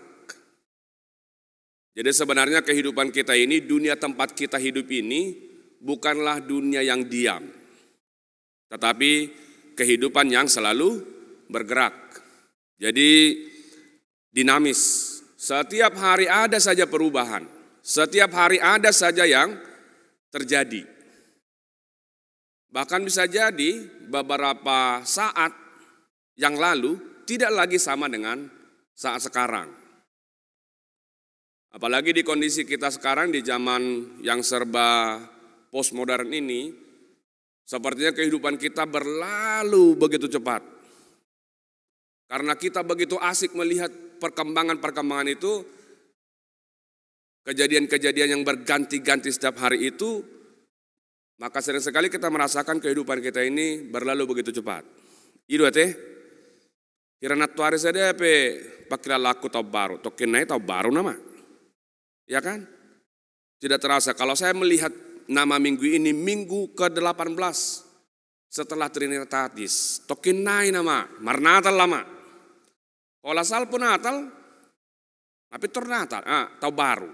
Jadi sebenarnya kehidupan kita ini, dunia tempat kita hidup ini bukanlah dunia yang diam, tetapi kehidupan yang selalu bergerak. Jadi dinamis. Setiap hari ada saja perubahan. Setiap hari ada saja yang terjadi. Bahkan bisa jadi beberapa saat yang lalu tidak lagi sama dengan saat sekarang. Apalagi di kondisi kita sekarang di zaman yang serba postmodern ini, sepertinya kehidupan kita berlalu begitu cepat. Karena kita begitu asik melihat perkembangan-perkembangan itu, kejadian-kejadian yang berganti-ganti setiap hari itu, maka sering sekali kita merasakan kehidupan kita ini berlalu begitu cepat. Itu teh. Kirana tuari saja pakila laku tau baru, tokin naik tau baru nama, ya kan? Tidak terasa. Kalau saya melihat nama minggu ini minggu ke-18 setelah Trinitatis, tokin naik nama, marnatal lama. Kalau asal pun natal, tapi ternatal, tau baru.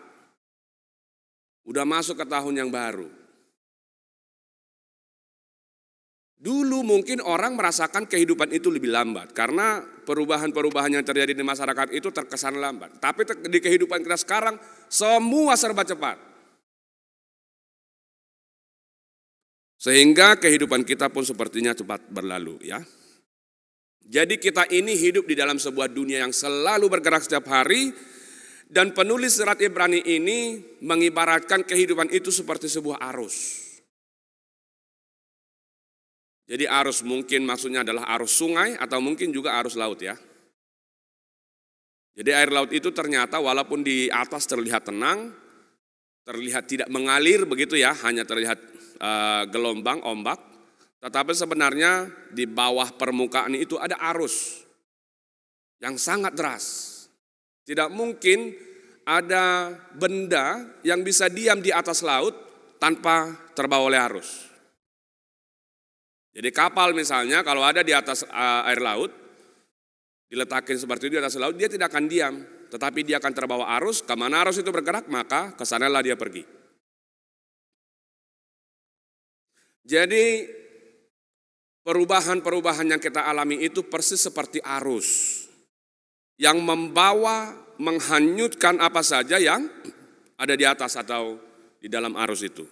Udah masuk ke tahun yang baru. Dulu mungkin orang merasakan kehidupan itu lebih lambat karena perubahan-perubahan yang terjadi di masyarakat itu terkesan lambat. Tapi di kehidupan kita sekarang semua serba cepat. Sehingga kehidupan kita pun sepertinya cepat berlalu ya. Jadi kita ini hidup di dalam sebuah dunia yang selalu bergerak setiap hari, dan penulis surat Ibrani ini mengibaratkan kehidupan itu seperti sebuah arus. Jadi arus mungkin maksudnya adalah arus sungai atau mungkin juga arus laut ya. Jadi air laut itu ternyata walaupun di atas terlihat tenang, terlihat tidak mengalir begitu ya, hanya terlihat gelombang, ombak, tetapi sebenarnya di bawah permukaan itu ada arus yang sangat deras. Tidak mungkin ada benda yang bisa diam di atas laut tanpa terbawa oleh arus. Jadi kapal misalnya kalau ada di atas air laut, diletakin seperti itu di atas laut, dia tidak akan diam. Tetapi dia akan terbawa arus, kemana arus itu bergerak, maka kesanalah dia pergi. Jadi perubahan-perubahan yang kita alami itu persis seperti arus yang membawa, menghanyutkan apa saja yang ada di atas atau di dalam arus itu.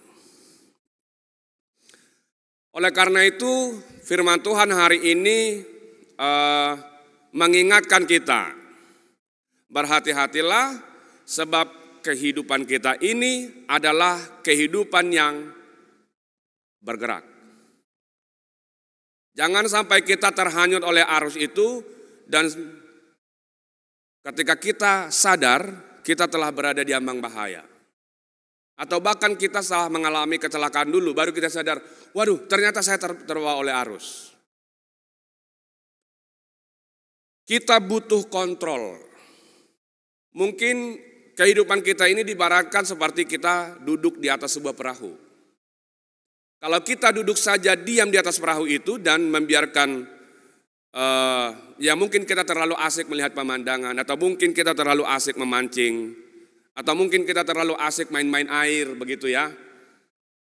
Oleh karena itu, firman Tuhan hari ini mengingatkan kita, berhati-hatilah Sebab kehidupan kita ini adalah kehidupan yang bergerak. Jangan sampai kita terhanyut oleh arus itu dan ketika kita sadar kita telah berada di ambang bahaya. Atau bahkan kita salah mengalami kecelakaan dulu baru kita sadar, waduh ternyata saya terbawa oleh arus. Kita butuh kontrol. Mungkin kehidupan kita ini diibaratkan seperti kita duduk di atas sebuah perahu. Kalau kita duduk saja diam di atas perahu itu dan membiarkan, ya mungkin kita terlalu asik melihat pemandangan, atau mungkin kita terlalu asik memancing, atau mungkin kita terlalu asik main-main air, begitu ya.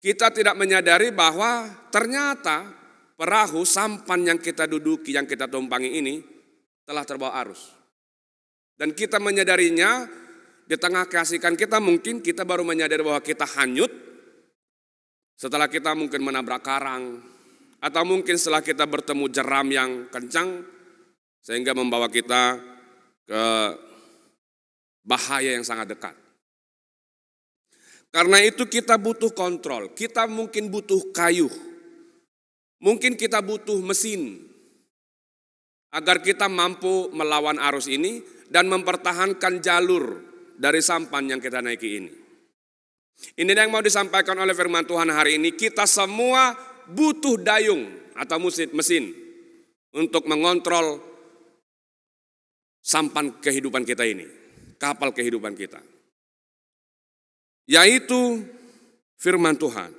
Kita tidak menyadari bahwa ternyata perahu sampan yang kita duduki, yang kita tumpangi ini telah terbawa arus. Dan kita menyadarinya di tengah keasikan kita, mungkin kita baru menyadari bahwa kita hanyut setelah kita mungkin menabrak karang, atau mungkin setelah kita bertemu jeram yang kencang, sehingga membawa kita ke bahaya yang sangat dekat. Karena itu kita butuh kontrol, kita mungkin butuh kayu, mungkin kita butuh mesin, agar kita mampu melawan arus ini dan mempertahankan jalur dari sampan yang kita naiki ini. Ini yang mau disampaikan oleh firman Tuhan hari ini. Kita semua butuh dayung atau mesin untuk mengontrol sampan kehidupan kita ini, kapal kehidupan kita, yaitu firman Tuhan.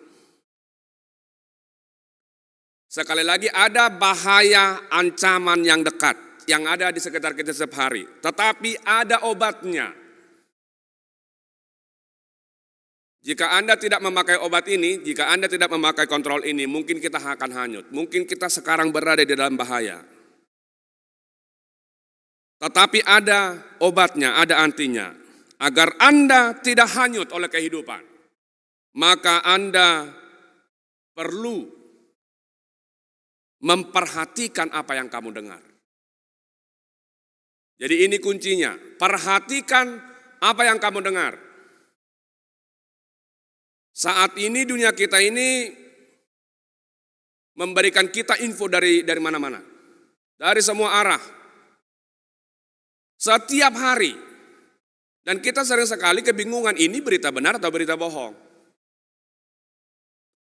Sekali lagi, ada bahaya ancaman yang dekat yang ada di sekitar kita setiap hari, tetapi ada obatnya. Jika Anda tidak memakai obat ini, jika Anda tidak memakai kontrol ini, mungkin kita akan hanyut. Mungkin kita sekarang berada di dalam bahaya. Tetapi ada obatnya, ada antinya. Agar Anda tidak hanyut oleh kehidupan, maka Anda perlu memperhatikan apa yang kamu dengar. Jadi ini kuncinya, perhatikan apa yang kamu dengar. Saat ini dunia kita ini memberikan kita info dari mana-mana, dari semua arah, setiap hari. Dan kita sering sekali kebingungan ini berita benar atau berita bohong.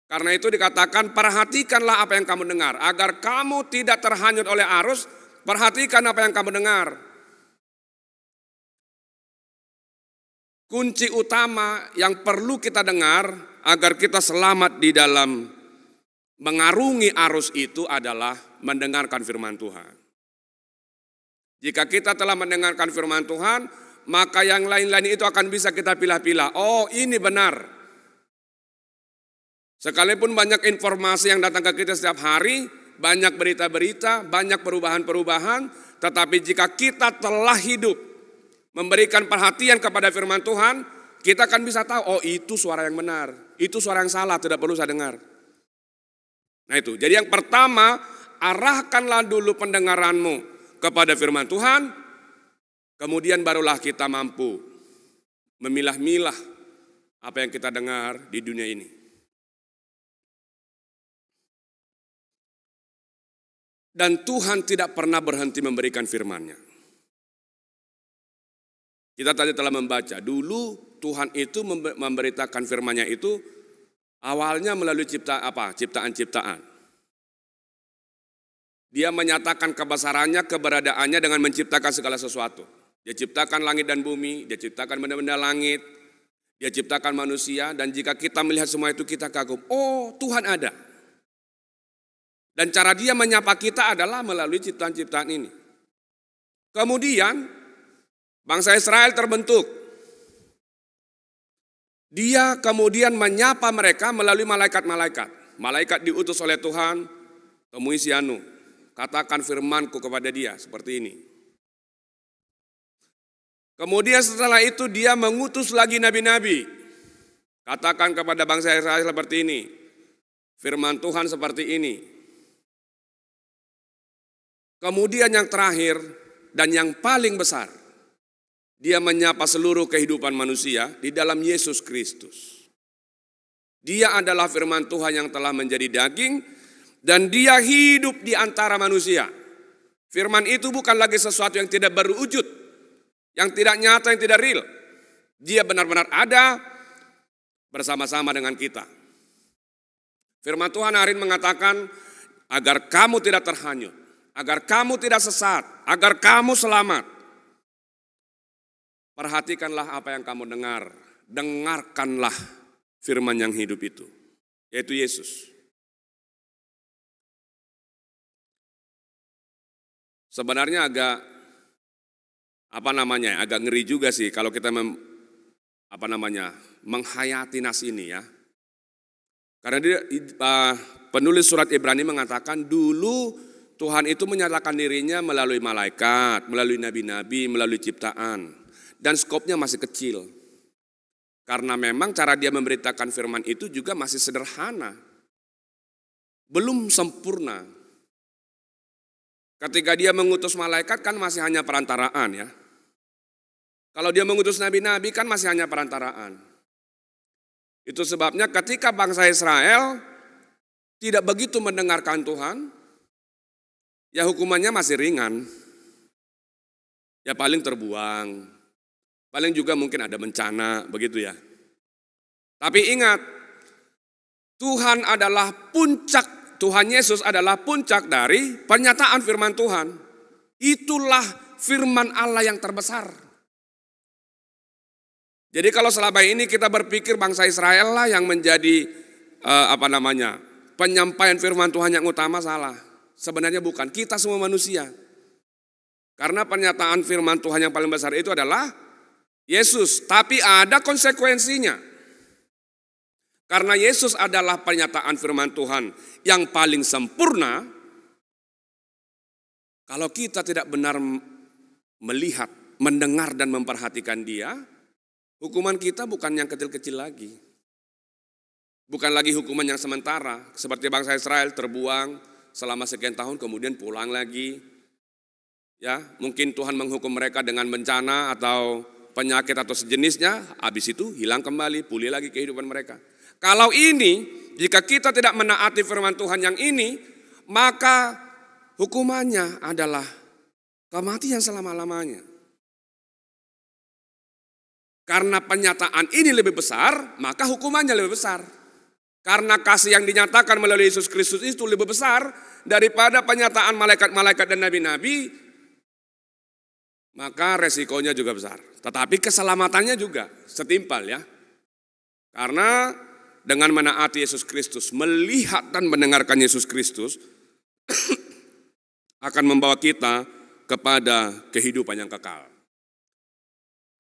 Karena itu dikatakan perhatikanlah apa yang kamu dengar. Agar kamu tidak terhanyut oleh arus, perhatikan apa yang kamu dengar. Kunci utama yang perlu kita dengar agar kita selamat di dalam mengarungi arus itu adalah mendengarkan firman Tuhan. Jika kita telah mendengarkan firman Tuhan, maka yang lain-lain itu akan bisa kita pilah-pilah. Oh, ini benar. Sekalipun banyak informasi yang datang ke kita setiap hari, banyak berita-berita, banyak perubahan-perubahan, tetapi jika kita telah hidup memberikan perhatian kepada firman Tuhan, kita akan bisa tahu, oh itu suara yang benar, itu suara yang salah, tidak perlu saya dengar. Nah itu, jadi yang pertama, arahkanlah dulu pendengaranmu kepada firman Tuhan, kemudian barulah kita mampu memilah-milah apa yang kita dengar di dunia ini. Dan Tuhan tidak pernah berhenti memberikan firman-Nya. Kita tadi telah membaca, dulu Tuhan itu memberitakan firman-Nya itu awalnya melalui ciptaan-ciptaan. Dia menyatakan kebesarannya, keberadaannya dengan menciptakan segala sesuatu. Dia ciptakan langit dan bumi, dia ciptakan benda-benda langit, dia ciptakan manusia, dan jika kita melihat semua itu kita kagum, oh Tuhan ada. Dan cara dia menyapa kita adalah melalui ciptaan-ciptaan ini. Kemudian bangsa Israel terbentuk. Dia kemudian menyapa mereka melalui malaikat-malaikat. Malaikat diutus oleh Tuhan, temui si Anu, katakan firmanku kepada dia seperti ini. Kemudian setelah itu dia mengutus lagi nabi-nabi. Katakan kepada bangsa Israel seperti ini. Firman Tuhan seperti ini. Kemudian yang terakhir dan yang paling besar, Dia menyapa seluruh kehidupan manusia di dalam Yesus Kristus. Dia adalah firman Tuhan yang telah menjadi daging dan dia hidup di antara manusia. Firman itu bukan lagi sesuatu yang tidak berwujud, yang tidak nyata, yang tidak real. Dia benar-benar ada bersama-sama dengan kita. Firman Tuhan hari ini mengatakan agar kamu tidak terhanyut, agar kamu tidak sesat, agar kamu selamat. Perhatikanlah apa yang kamu dengar, dengarkanlah firman yang hidup itu, yaitu Yesus. Sebenarnya agak agak ngeri juga sih kalau kita menghayati nas ini ya. Karena penulis surat Ibrani mengatakan dulu Tuhan itu menyatakan dirinya melalui malaikat, melalui nabi-nabi, melalui ciptaan. Dan skopnya masih kecil. Karena memang cara dia memberitakan firman itu juga masih sederhana. Belum sempurna. Ketika dia mengutus malaikat kan masih hanya perantaraan ya. Kalau dia mengutus nabi-nabi kan masih hanya perantaraan. Itu sebabnya ketika bangsa Israel tidak begitu mendengarkan Tuhan, ya hukumannya masih ringan. Ya paling terbuang. Paling juga mungkin ada bencana, begitu ya. Tapi ingat, Tuhan adalah puncak, Tuhan Yesus adalah puncak dari pernyataan firman Tuhan. Itulah firman Allah yang terbesar. Jadi kalau selama ini kita berpikir bangsa Israel lah yang menjadi penyampaian firman Tuhan yang utama, salah. Sebenarnya bukan, kita semua manusia. Karena pernyataan firman Tuhan yang paling besar itu adalah Yesus, tapi ada konsekuensinya. Karena Yesus adalah pernyataan firman Tuhan yang paling sempurna, kalau kita tidak benar melihat, mendengar dan memperhatikan dia, hukuman kita bukan yang kecil-kecil lagi. Bukan lagi hukuman yang sementara, seperti bangsa Israel terbuang selama sekian tahun kemudian pulang lagi. Ya, mungkin Tuhan menghukum mereka dengan bencana atau penyakit atau sejenisnya, habis itu hilang kembali, pulih lagi kehidupan mereka. Kalau ini, jika kita tidak menaati firman Tuhan yang ini, maka hukumannya adalah kematian selama-lamanya. Karena pernyataan ini lebih besar, maka hukumannya lebih besar. Karena kasih yang dinyatakan melalui Yesus Kristus itu lebih besar daripada pernyataan malaikat-malaikat dan nabi-nabi, maka resikonya juga besar. Tetapi keselamatannya juga setimpal ya. Karena dengan menaati Yesus Kristus, melihat dan mendengarkan Yesus Kristus akan membawa kita kepada kehidupan yang kekal.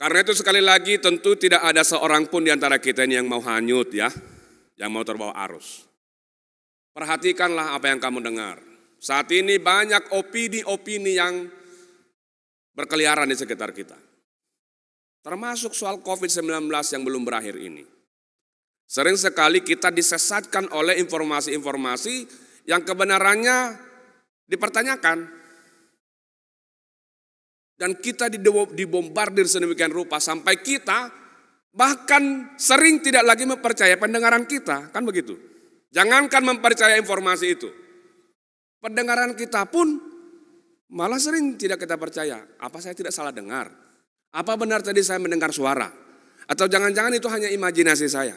Karena itu sekali lagi tentu tidak ada seorang pun di antara kita ini yang mau hanyut ya, yang mau terbawa arus. Perhatikanlah apa yang kamu dengar. Saat ini banyak opini-opini yang berkeliaran di sekitar kita. Termasuk soal COVID-19 yang belum berakhir ini. Sering sekali kita disesatkan oleh informasi-informasi yang kebenarannya dipertanyakan. Dan kita dibombardir sedemikian rupa sampai kita bahkan sering tidak lagi mempercayai pendengaran kita. Kan begitu. Jangankan mempercayai informasi itu. Pendengaran kita pun malah sering tidak kita percaya. Apa saya tidak salah dengar? Apa benar tadi saya mendengar suara? Atau jangan-jangan itu hanya imajinasi saya?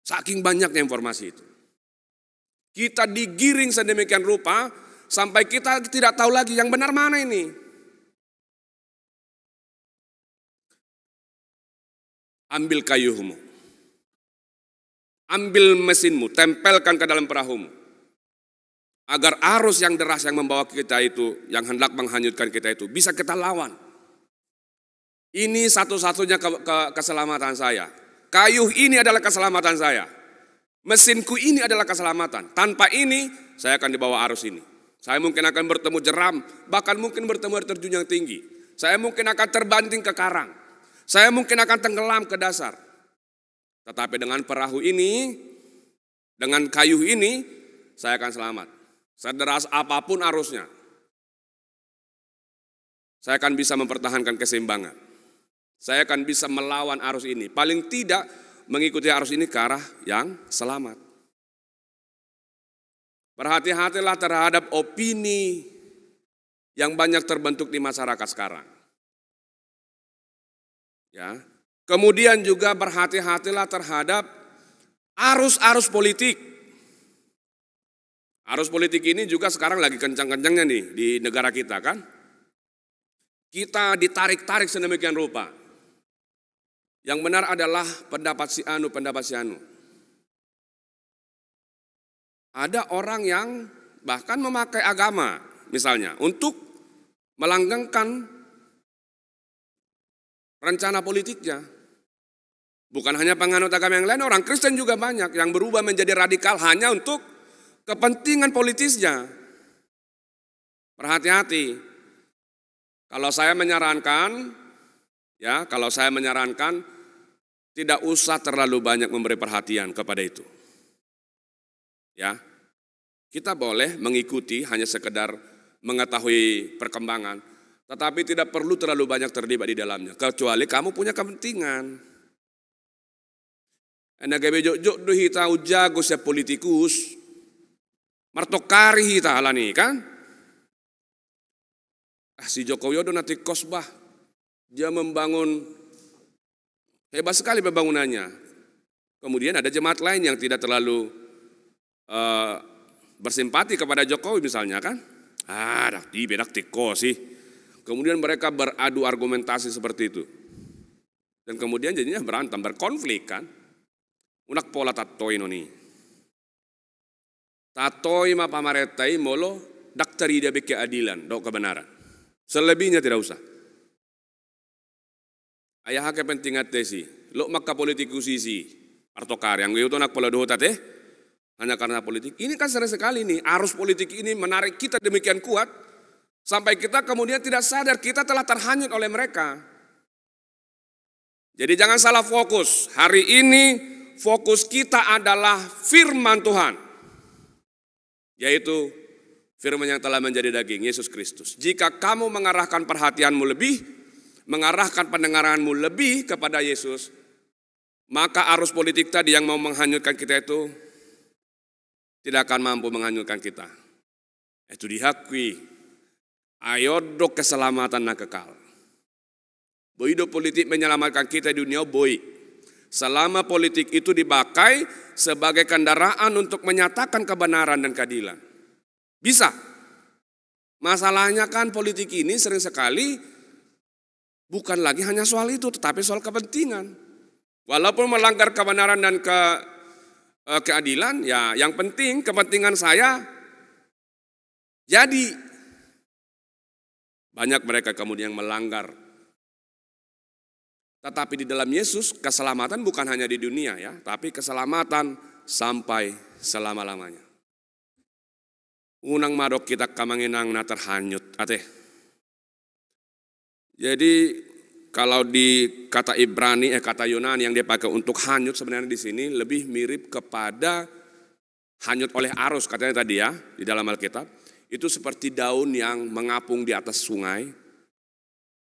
Saking banyaknya informasi itu. Kita digiring sedemikian rupa sampai kita tidak tahu lagi yang benar mana ini. Ambil kayumu. Ambil mesinmu, tempelkan ke dalam perahumu. Agar arus yang deras yang membawa kita itu, yang hendak menghanyutkan kita itu, bisa kita lawan. Ini satu-satunya keselamatan saya. Kayu ini adalah keselamatan saya. Mesinku ini adalah keselamatan. Tanpa ini, saya akan dibawa arus ini. Saya mungkin akan bertemu jeram, bahkan mungkin bertemu air terjun yang tinggi. Saya mungkin akan terbanting ke karang. Saya mungkin akan tenggelam ke dasar. Tetapi dengan perahu ini, dengan kayu ini, saya akan selamat. Sederas apapun arusnya, saya akan bisa mempertahankan keseimbangan. Saya akan bisa melawan arus ini. Paling tidak mengikuti arus ini ke arah yang selamat. Berhati-hatilah terhadap opini yang banyak terbentuk di masyarakat sekarang. Ya. Kemudian juga berhati-hatilah terhadap arus-arus politik. Arus politik ini juga sekarang lagi kencang-kencangnya nih di negara kita kan. Kita ditarik-tarik sedemikian rupa. Yang benar adalah pendapat si anu, pendapat si anu. Ada orang yang bahkan memakai agama misalnya untuk melanggengkan rencana politiknya. Bukan hanya penganut agama yang lain, orang Kristen juga banyak yang berubah menjadi radikal hanya untuk kepentingan politisnya. Berhati-hati. Kalau saya menyarankan, tidak usah terlalu banyak memberi perhatian kepada itu. Ya, kita boleh mengikuti hanya sekedar mengetahui perkembangan, tetapi tidak perlu terlalu banyak terlibat di dalamnya, kecuali kamu punya kepentingan. Enak jok do hita ujago siap politikus, martokari hita alani kan? Si Joko Widodo nanti kosbah, dia membangun hebat sekali pembangunannya. Kemudian ada jemaat lain yang tidak terlalu bersimpati kepada Jokowi misalnya kan. Dak tiko sih. Kemudian mereka beradu argumentasi seperti itu. Dan kemudian jadinya berantem, berkonflik kan. Unak pola tatoi noni. Tatoi ma pamaretai molo daktari dia beke adilan, dok kebenaran. Selebihnya tidak usah. Ayah kepentingan tesi, lo maka politikus isi, partokar yang gue itu nak pola doa teh. Hanya karena politik. Ini kan sering sekali nih, arus politik ini menarik kita demikian kuat, sampai kita kemudian tidak sadar kita telah terhanyut oleh mereka. Jadi jangan salah fokus. Hari ini fokus kita adalah firman Tuhan. Yaitu firman yang telah menjadi daging, Yesus Kristus. Jika kamu mengarahkan perhatianmu lebih, mengarahkan pendengaranmu lebih kepada Yesus, maka arus politik tadi yang mau menghanyutkan kita itu tidak akan mampu menghanyutkan kita. Itu dihakui. Ayodok keselamatan na kekal. Hidup politik menyelamatkan kita di dunia boy. Selama politik itu dipakai sebagai kendaraan untuk menyatakan kebenaran dan keadilan. Bisa. Masalahnya kan politik ini sering sekali bukan lagi hanya soal itu, tetapi soal kepentingan. Walaupun melanggar kebenaran dan keadilan, ya yang penting kepentingan saya jadi. Banyak mereka kemudian melanggar. Tetapi di dalam Yesus keselamatan bukan hanya di dunia ya, tapi keselamatan sampai selama-lamanya. Unang madok kita kamanginang na terhanyut ate. Jadi kalau di kata Ibrani, kata Yunani yang dipakai untuk hanyut sebenarnya di sini lebih mirip kepada hanyut oleh arus katanya tadi ya di dalam Alkitab. Itu seperti daun yang mengapung di atas sungai,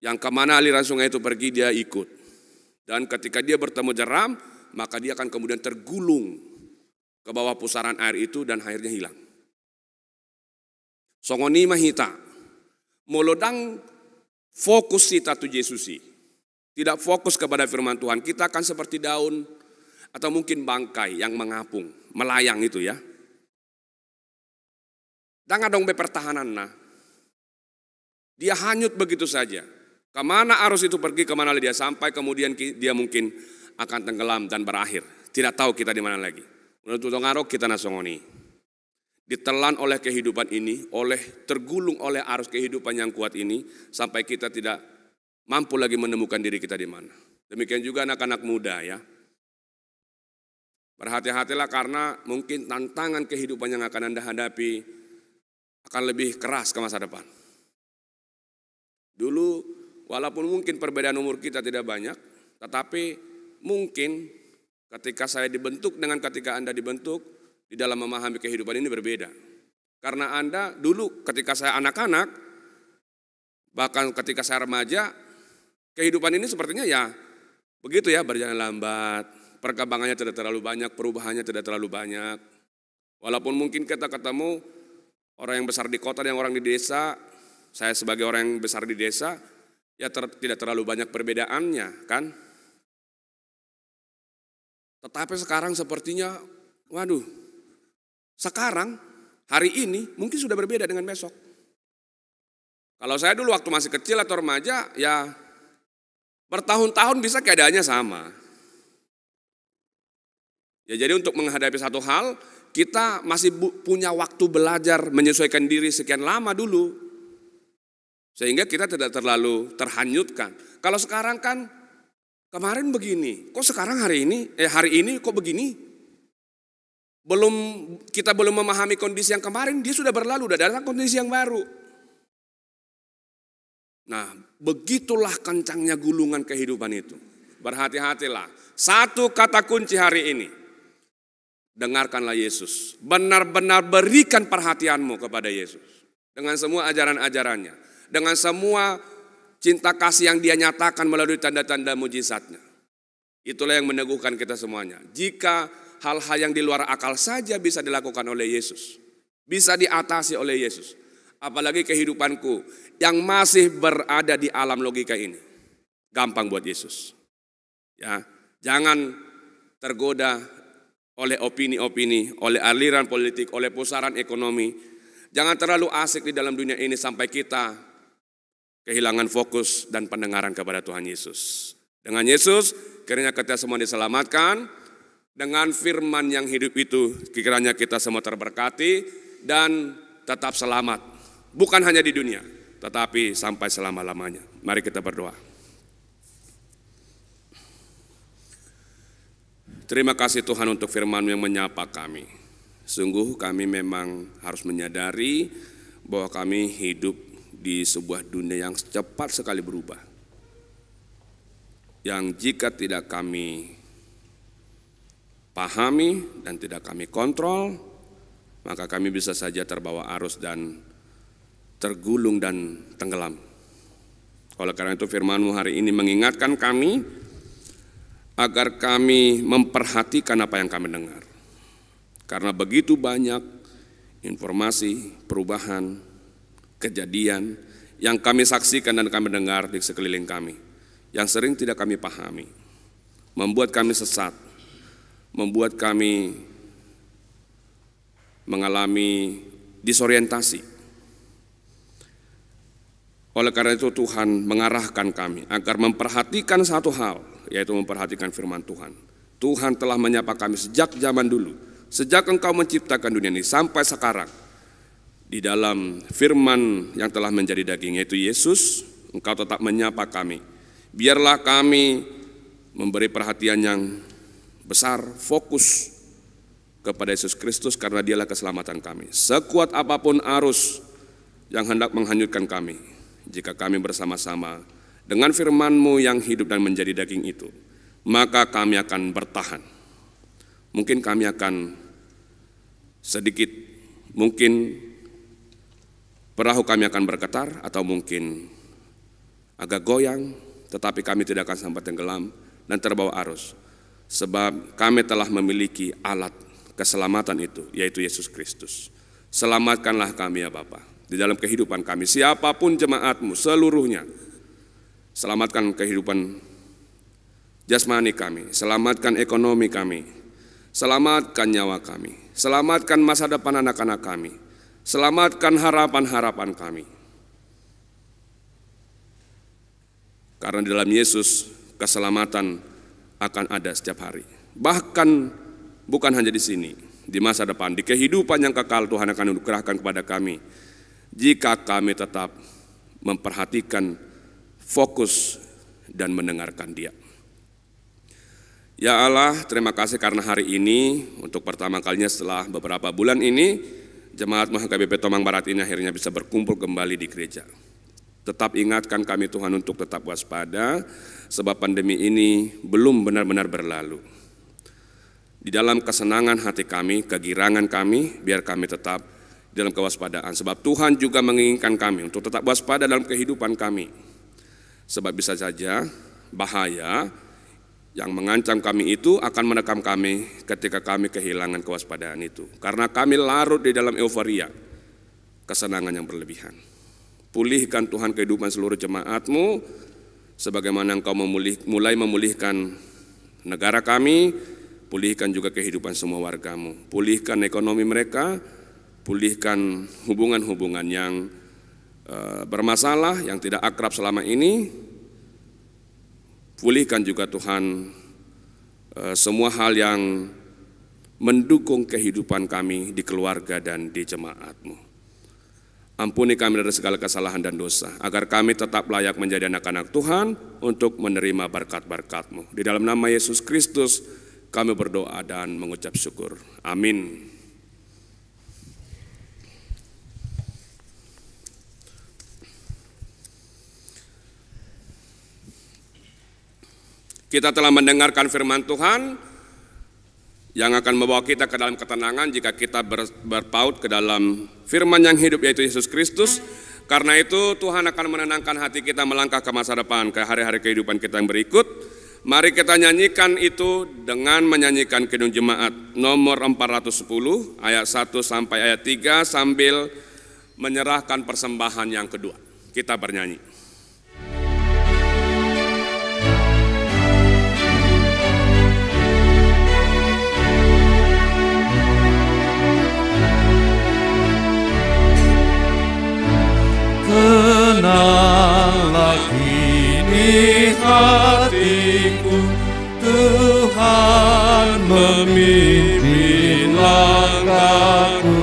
yang kemana aliran sungai itu pergi dia ikut. Dan ketika dia bertemu jeram, maka dia akan kemudian tergulung ke bawah pusaran air itu dan airnya hilang. Songoni mahita, molodang fokus kita tu Yesusi. Tidak fokus kepada firman Tuhan, kita akan seperti daun atau mungkin bangkai yang mengapung, melayang itu ya. Jangan dong pertahanan nah. Dia hanyut begitu saja. Kemana arus itu pergi, kemana dia sampai, kemudian dia mungkin akan tenggelam dan berakhir. Tidak tahu kita di mana lagi. Menurut Tuhan kita nasongoni. Ditelan oleh kehidupan ini, tergulung oleh arus kehidupan yang kuat ini, sampai kita tidak mampu lagi menemukan diri kita di mana. Demikian juga anak-anak muda ya. Berhati-hatilah karena mungkin tantangan kehidupan yang akan Anda hadapi akan lebih keras ke masa depan. Dulu walaupun mungkin perbedaan umur kita tidak banyak, tetapi mungkin ketika saya dibentuk dengan ketika Anda dibentuk, di dalam memahami kehidupan ini berbeda. Karena Anda dulu ketika saya anak-anak, bahkan ketika saya remaja, kehidupan ini sepertinya ya begitu ya, berjalan lambat, perkembangannya tidak terlalu banyak, perubahannya tidak terlalu banyak. Walaupun mungkin kita ketemu orang yang besar di kota dan orang di desa, saya sebagai orang yang besar di desa, ya tidak terlalu banyak perbedaannya kan. Tetapi sekarang sepertinya, waduh, sekarang hari ini mungkin sudah berbeda dengan besok. Kalau saya dulu waktu masih kecil atau remaja, ya bertahun-tahun bisa keadaannya sama. Ya jadi untuk menghadapi satu hal, kita masih punya waktu belajar menyesuaikan diri sekian lama dulu. Sehingga kita tidak terlalu terhanyutkan. Kalau sekarang kan kemarin begini, kok sekarang hari ini kok begini? Kita belum memahami kondisi yang kemarin, dia sudah berlalu, sudah datang kondisi yang baru. Nah, begitulah kencangnya gulungan kehidupan itu. Berhati-hatilah. Satu kata kunci hari ini. Dengarkanlah Yesus. Benar-benar berikan perhatianmu kepada Yesus. Dengan semua ajaran-ajarannya. Dengan semua cinta kasih yang dia nyatakan melalui tanda-tanda mujizatnya. Itulah yang meneguhkan kita semuanya. Jika hal-hal yang di luar akal saja bisa dilakukan oleh Yesus. Bisa diatasi oleh Yesus. Apalagi kehidupanku yang masih berada di alam logika ini. Gampang buat Yesus. Ya, jangan tergoda oleh opini-opini, oleh aliran politik, oleh pusaran ekonomi. Jangan terlalu asik di dalam dunia ini sampai kita kehilangan fokus dan pendengaran kepada Tuhan Yesus. Dengan Yesus, kiranya kita semua diselamatkan. Dengan firman yang hidup itu, kiranya kita semua terberkati dan tetap selamat. Bukan hanya di dunia, tetapi sampai selama-lamanya. Mari kita berdoa. Terima kasih Tuhan untuk firman-Mu yang menyapa kami. Sungguh kami memang harus menyadari bahwa kami hidup di sebuah dunia yang cepat sekali berubah. Yang jika tidak kami pahami dan tidak kami kontrol, maka kami bisa saja terbawa arus dan tergulung dan tenggelam. Oleh karena itu firman-Mu hari ini mengingatkan kami agar kami memperhatikan apa yang kami dengar. Karena begitu banyak informasi, perubahan, kejadian yang kami saksikan dan kami dengar di sekeliling kami, yang sering tidak kami pahami, membuat kami sesat, membuat kami mengalami disorientasi. Oleh karena itu Tuhan mengarahkan kami agar memperhatikan satu hal, yaitu memperhatikan firman Tuhan. Tuhan telah menyapa kami sejak zaman dulu, sejak Engkau menciptakan dunia ini sampai sekarang. Di dalam firman yang telah menjadi daging, yaitu Yesus, Engkau tetap menyapa kami. Biarlah kami memberi perhatian yang besar, fokus kepada Yesus Kristus karena Dialah keselamatan kami. Sekuat apapun arus yang hendak menghanyutkan kami, jika kami bersama-sama dengan firman-Mu yang hidup dan menjadi daging itu, maka kami akan bertahan. Mungkin kami akan sedikit, mungkin perahu kami akan bergetar, atau mungkin agak goyang, tetapi kami tidak akan sampai tenggelam dan terbawa arus. Sebab kami telah memiliki alat keselamatan itu, yaitu Yesus Kristus. Selamatkanlah kami ya Bapa. Di dalam kehidupan kami, siapapun jemaat-Mu seluruhnya, selamatkan kehidupan jasmani kami, selamatkan ekonomi kami, selamatkan nyawa kami, selamatkan masa depan anak-anak kami, selamatkan harapan-harapan kami. Karena di dalam Yesus keselamatan akan ada setiap hari. Bahkan bukan hanya di sini, di masa depan, di kehidupan yang kekal Tuhan akan anugerahkan kepada kami. Jika kami tetap memperhatikan, fokus, dan mendengarkan Dia. Ya Allah, terima kasih karena hari ini, untuk pertama kalinya setelah beberapa bulan ini, Jemaat HKBP Tomang Barat ini akhirnya bisa berkumpul kembali di gereja. Tetap ingatkan kami Tuhan untuk tetap waspada, sebab pandemi ini belum benar-benar berlalu. Di dalam kesenangan hati kami, kegirangan kami, biar kami tetap dalam kewaspadaan, sebab Tuhan juga menginginkan kami untuk tetap waspada dalam kehidupan kami. Sebab bisa saja bahaya yang mengancam kami itu akan menekam kami ketika kami kehilangan kewaspadaan itu. Karena kami larut di dalam euforia, kesenangan yang berlebihan. Pulihkan Tuhan kehidupan seluruh jemaat-Mu, sebagaimana Engkau mulai memulihkan negara kami, pulihkan juga kehidupan semua warga-Mu. Pulihkan ekonomi mereka, pulihkan hubungan-hubungan yang bermasalah, yang tidak akrab selama ini. Pulihkan juga Tuhan semua hal yang mendukung kehidupan kami di keluarga dan di jemaat-Mu. Ampuni kami dari segala kesalahan dan dosa, agar kami tetap layak menjadi anak-anak Tuhan untuk menerima berkat-berkat-Mu. Di dalam nama Yesus Kristus kami berdoa dan mengucap syukur. Amin. Kita telah mendengarkan firman Tuhan yang akan membawa kita ke dalam ketenangan jika kita berpaut ke dalam firman yang hidup, yaitu Yesus Kristus. Karena itu Tuhan akan menenangkan hati kita melangkah ke masa depan, ke hari-hari kehidupan kita yang berikut. Mari kita nyanyikan itu dengan menyanyikan Kidung Jemaat nomor 410 ayat 1 sampai ayat 3 sambil menyerahkan persembahan yang kedua. Kita bernyanyi. Tenanglah kini hatiku, Tuhan memimpin langkahku.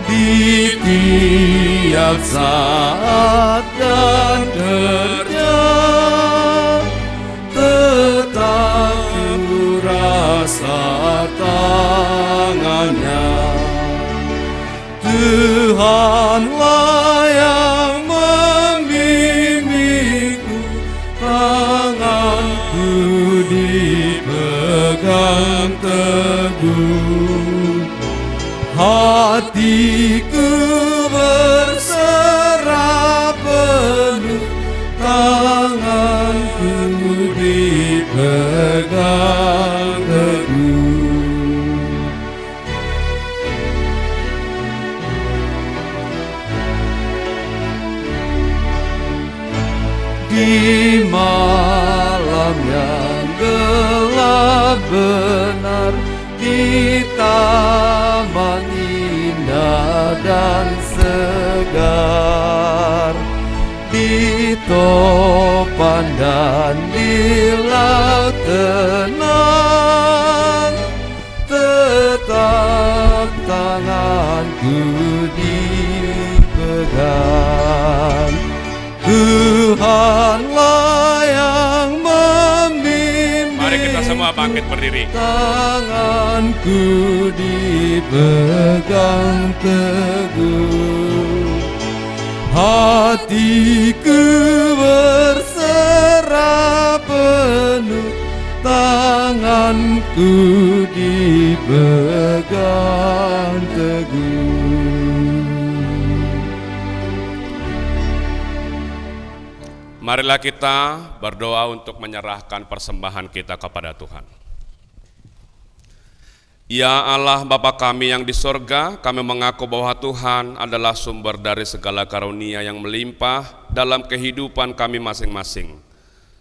Di tiap saat dan kerja, tetap ku rasa tangannya. Tuhanlah yang membimbingku, tanganku dipegang teguh. Hatiku berserah penuh, tanganku dipegang teguh. Di malam yang gelap benar, di taman indah dan segar, di topan dan di laut tenang, tetap tanganku dipegang. Tuhanlah yang membimbing. Mari kita semua bangkit berdiri. Tanganku dipegang teguh. Hatiku berserah penuh, tanganku dipegang teguh. Marilah kita berdoa untuk menyerahkan persembahan kita kepada Tuhan. Ya Allah Bapa kami yang di sorga, kami mengaku bahwa Tuhan adalah sumber dari segala karunia yang melimpah dalam kehidupan kami masing-masing.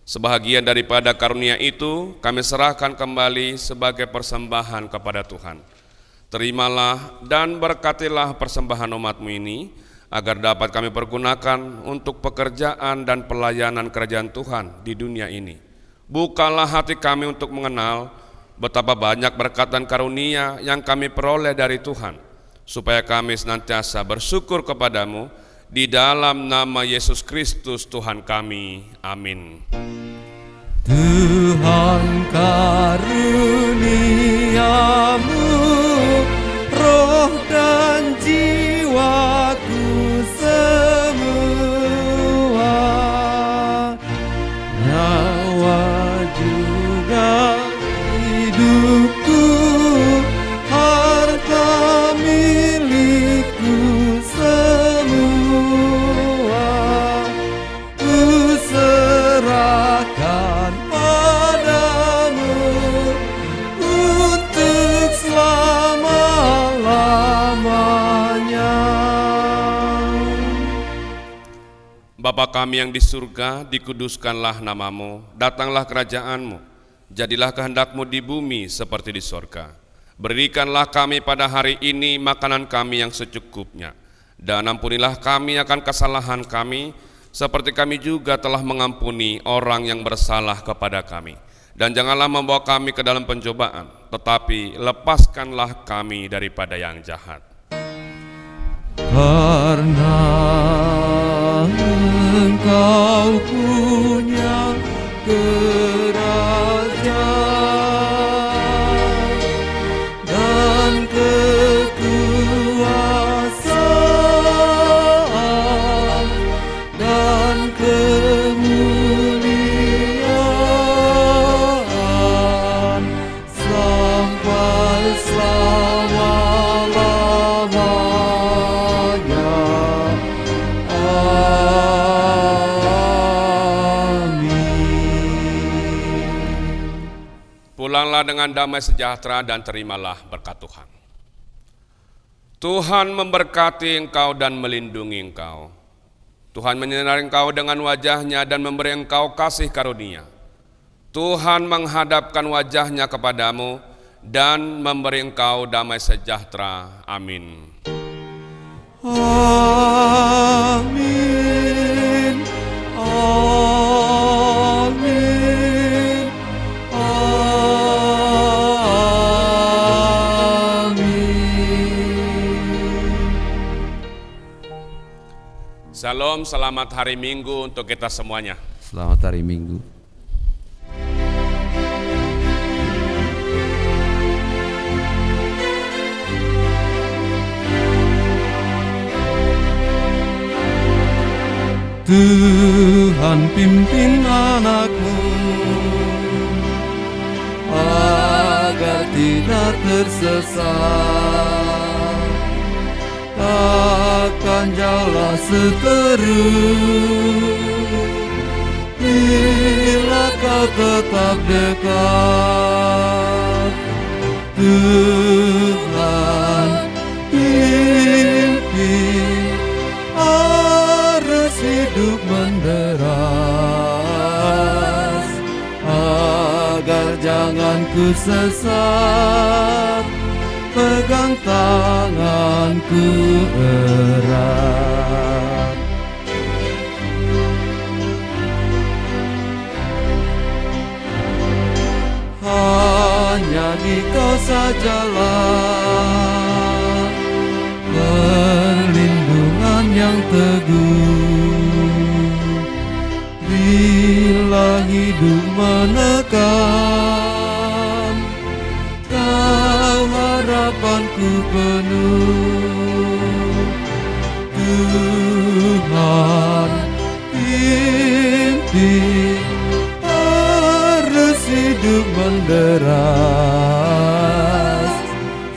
Sebahagian daripada karunia itu kami serahkan kembali sebagai persembahan kepada Tuhan. Terimalah dan berkatilah persembahan umat-Mu ini, agar dapat kami pergunakan untuk pekerjaan dan pelayanan kerajaan Tuhan di dunia ini. Bukalah hati kami untuk mengenal betapa banyak berkat dan karunia yang kami peroleh dari Tuhan, supaya kami senantiasa bersyukur kepadamu di dalam nama Yesus Kristus Tuhan kami. Amin. Tuhan karuniamu, roh dan jiwaku semua, nyawa juga hidupku, harta milikku semua, Bapa kami yang di surga, dikuduskanlah namamu, datanglah kerajaanmu, jadilah kehendakmu di bumi seperti di surga. Berikanlah kami pada hari ini makanan kami yang secukupnya, dan ampunilah kami akan kesalahan kami, seperti kami juga telah mengampuni orang yang bersalah kepada kami. Dan janganlah membawa kami ke dalam pencobaan, tetapi lepaskanlah kami daripada yang jahat. Karena Engkau punya kerajaan dan kekuasaan dan kemuliaan sampai selama-lamanya. Pulanglah dengan damai sejahtera dan terimalah berkat Tuhan. Tuhan memberkati engkau dan melindungi engkau. Tuhan menyinari engkau dengan wajah-Nya dan memberi engkau kasih karunia. Tuhan menghadapkan wajah-Nya kepadamu dan memberi engkau damai sejahtera. Amin. Amin. Amin. Salam, selamat hari Minggu untuk kita semuanya. Selamat hari Minggu. Tuhan pimpin anakmu agar tidak tersesat, takkan jauhlah seterus bila kau tetap dekat. Tuhan pimpin arus hidup menderas, agar jangan ku sesat, pegang tanganku erat. Hanya di Kau sajalah perlindungan yang teguh. Bila hidup menekan, Kau harapanku penuh. Tuhan pimpin arus hidup menderas,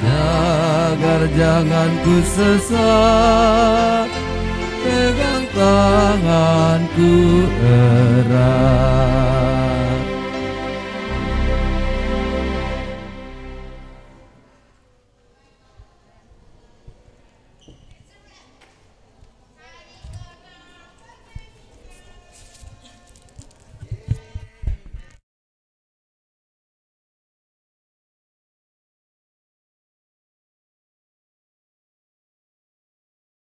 agar jangan ku sesat, pegang tanganku erat.